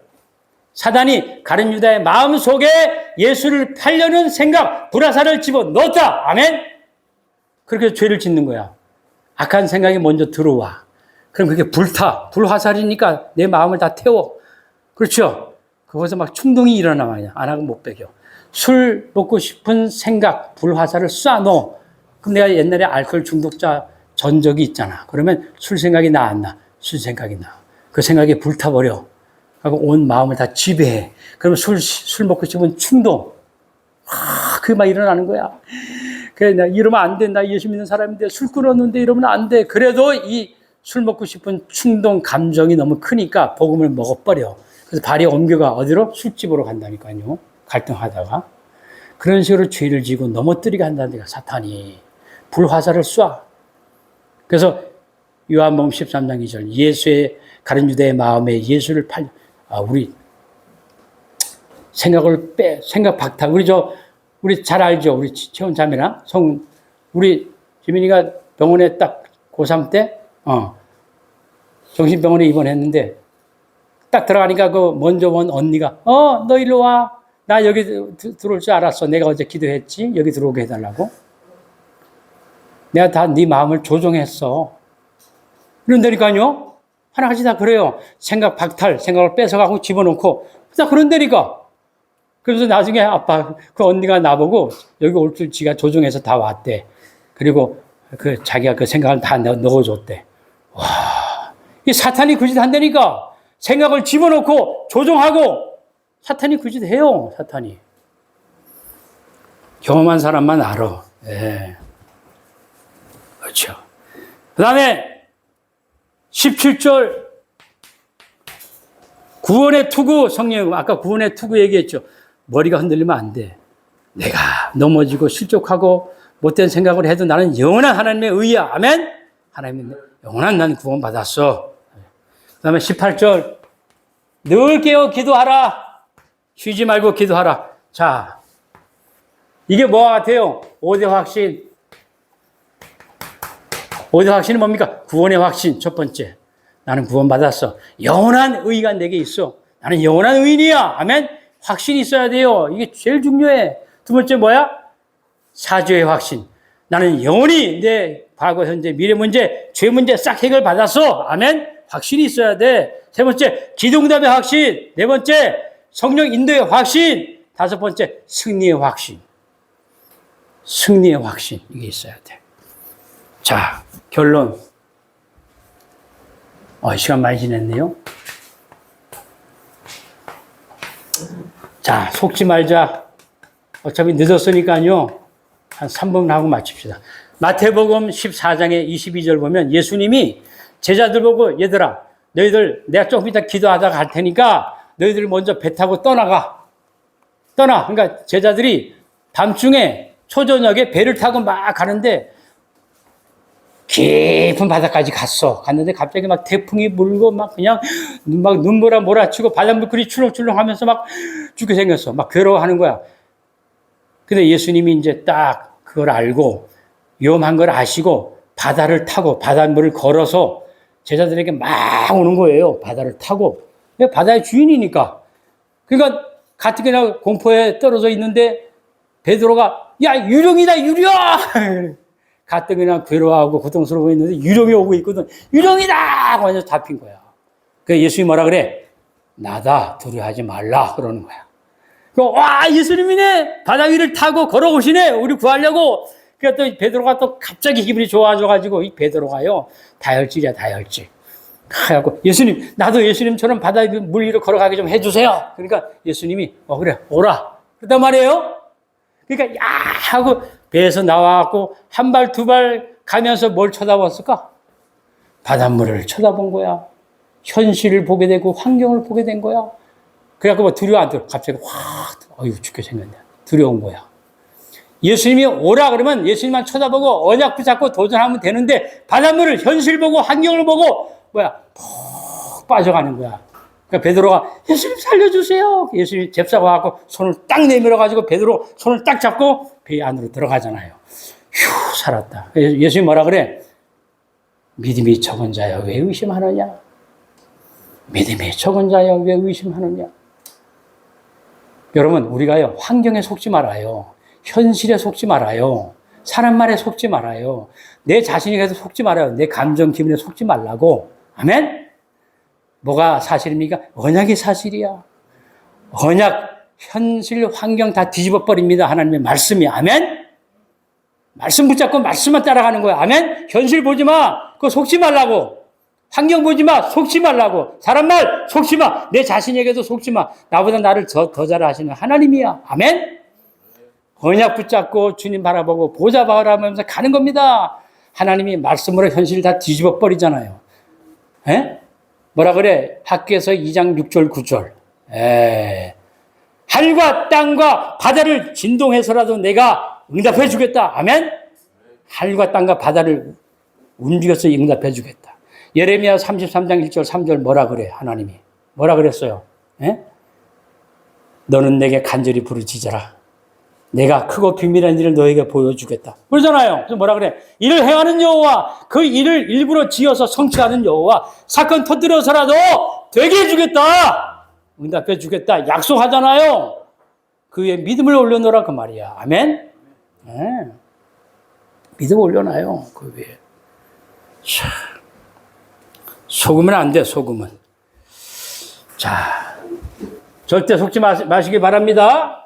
사단이 가룟 유다의 마음속에 예수를 팔려는 생각, 불화살을 집어넣었다. 아멘? 그렇게 죄를 짓는 거야. 악한 생각이 먼저 들어와. 그럼 그게 불타. 불화살이니까 내 마음을 다 태워. 그렇죠? 거기서 막 충동이 일어나 말이야. 안 하고 못 배겨. 술 먹고 싶은 생각, 불화살을 쏴넣어. 그럼 내가 옛날에 알코올 중독자 전적이 있잖아. 그러면 술 생각이 나 안 나? 술 생각이 나. 그 생각에 불타버려. 그리고 온 마음을 다 지배해. 그러면 술 먹고 싶은 충동. 그게 막 일어나는 거야. 그래, 나 이러면 안 돼. 나 예수 믿는 사람인데 술 끊었는데 이러면 안 돼. 그래도 이 술 먹고 싶은 충동 감정이 너무 크니까 복음을 먹어버려. 그래서 발이 옮겨가 어디로? 술집으로 간다니까요. 갈등하다가. 그런 식으로 죄를 지고 넘어뜨리게 한다니까 사탄이. 불화살을 쏴. 그래서 요한복음 13장 2절 예수의 가룟 유다의 마음에 예수를 우리 생각 박탈. 우리 잘 알죠? 우리 채원 자매나 우리 지민이가 병원에 딱 고3 때 정신병원에 입원했는데 딱 들어가니까 먼저 온 언니가 너 일로 와. 나 여기 들어올 줄 알았어. 내가 어제 기도했지. 여기 들어오게 해달라고. 내가 다 네 마음을 조종했어. 그런다니까요. 하나같이 다 그래요. 생각 박탈, 생각을 뺏어가고 집어넣고 다 그런다니까. 그래서 나중에 아빠 그 언니가 나보고 여기 올 줄 지가 조종해서 다 왔대. 그리고 자기가 그 생각을 다 넣어줬대. 와, 이 사탄이 그 짓 한다니까. 생각을 집어넣고 조종하고 사탄이 그 짓 해요. 사탄이. 경험한 사람만 알아. 예. 그렇죠. 그 다음에 17절 구원의 투구 성령, 아까 구원의 투구 얘기했죠. 머리가 흔들리면 안 돼. 내가 넘어지고 실족하고 못된 생각을 해도 나는 영원한 하나님의 의야. 아멘? 하나님의 영원한 난 구원 받았어. 그 다음에 18절 늘 깨어 기도하라. 쉬지 말고 기도하라. 자, 이게 뭐와 같아요? 5대 확신. 5대 확신은 뭡니까? 구원의 확신. 첫 번째. 나는 구원받았어. 영원한 의가 내게 있어. 나는 영원한 의인이야. 아멘? 확신이 있어야 돼요. 이게 제일 중요해. 두 번째 뭐야? 사죄의 확신. 나는 영원히 내 과거, 현재, 미래 문제, 죄 문제 싹 해결받았어. 아멘? 확신이 있어야 돼. 세 번째, 기도응답의 확신. 네 번째, 성령 인도의 확신. 다섯 번째, 승리의 확신. 승리의 확신. 이게 있어야 돼. 자, 결론. 시간 많이 지냈네요. 자, 속지 말자. 어차피 늦었으니까요. 한 3분 하고 마칩시다. 마태복음 14장의 22절 보면 예수님이 제자들 보고 얘들아, 너희들 내가 조금 이따 기도하다가 갈 테니까 너희들 먼저 배 타고 떠나. 그러니까 제자들이 밤중에 초저녁에 배를 타고 막 가는데 깊은 바다까지 갔는데 갑자기 막 태풍이 불고 막 그냥 막 눈보라 몰아치고 바닷물결이 출렁출렁 하면서 막 죽게 생겼어. 막 괴로워하는 거야. 근데 예수님이 이제 딱 그걸 알고 위험한 걸 아시고 바다를 타고 바닷물을 걸어서 제자들에게 막 오는 거예요. 바다를 타고. 바다의 주인이니까. 그러니까 가뜩이나 공포에 떨어져 있는데 베드로가 야 유령이다 유령! 가뜩이나 괴로워하고 고통스러워 있는데 유령이 오고 있거든. 유령이다! 완전 잡힌 거야. 그래서 예수님이 뭐라 그래? 나다 두려워하지 말라 그러는 거야. 와 예수님이네. 바다 위를 타고 걸어오시네. 우리 구하려고. 그러니까 또 베드로가 또 갑자기 기분이 좋아져가지고 이 베드로가요 다혈질이야 다혈질. 그래갖고 예수님 나도 예수님처럼 바다 물 위로 걸어가게 좀 해주세요. 그러니까 예수님이 그래 오라. 그랬단 말이에요. 그러니까 야 하고 배에서 나와갖고 한 발 두 발 가면서 뭘 쳐다봤을까? 바닷물을 쳐다본 거야. 현실을 보게 되고 환경을 보게 된 거야. 그래갖고 뭐 두려워 안 들어. 갑자기 확 죽게 생겼네. 두려운 거야. 예수님이 오라 그러면 예수님만 쳐다보고 언약 붙잡고 도전하면 되는데 바닷물을 현실 보고 환경을 보고 푹 빠져가는 거야. 그러니까 베드로가 예수님 살려주세요. 예수님이 잽싸고 와갖고 손을 딱 내밀어가지고 베드로 손을 딱 잡고 배 안으로 들어가잖아요. 휴 살았다. 예수님이 뭐라 그래? 믿음이 적은 자여 왜 의심하느냐? 믿음이 적은 자여 왜 의심하느냐? 여러분 우리가요 환경에 속지 말아요. 현실에 속지 말아요. 사람 말에 속지 말아요. 내 자신에게도 속지 말아요. 내 감정 기분에 속지 말라고. 아멘? 뭐가 사실입니까? 언약이 사실이야. 언약, 현실, 환경 다 뒤집어 버립니다. 하나님의 말씀이. 아멘? 말씀 붙잡고 말씀만 따라가는 거야. 아멘? 현실 보지 마. 그거 속지 말라고. 환경 보지 마. 속지 말라고. 사람 말 속지 마. 내 자신에게도 속지 마. 나보다 나를 더 잘 아시는 하나님이야. 아멘? 언약 붙잡고 주님 바라보고 보좌 바라보면서 가는 겁니다. 하나님이 말씀으로 현실을 다 뒤집어 버리잖아요. 에? 뭐라 그래? 학교에서 2장 6절 9절. 하늘과 땅과 바다를 진동해서라도 내가 응답해 주겠다. 아멘? 하늘과 땅과 바다를 움직여서 응답해 주겠다. 예레미야 33장 1절 3절 뭐라 그래? 하나님이. 뭐라 그랬어요? 너는 내게 간절히 부르짖어라. 내가 크고 비밀한 일을 너에게 보여주겠다. 그러잖아요. 그래서 뭐라 그래? 일을 행하는 여호와, 그 일을 일부러 지어서 성취하는 여호와, 사건 터뜨려서라도 되게 해주겠다. 응답해 주겠다. 약속하잖아요. 그 위에 믿음을 올려놓으라 그 말이야. 아멘? 믿음 올려놔요. 그 위에. 자, 속으면 안 돼, 속으면. 자, 절대 속지 마시기 바랍니다.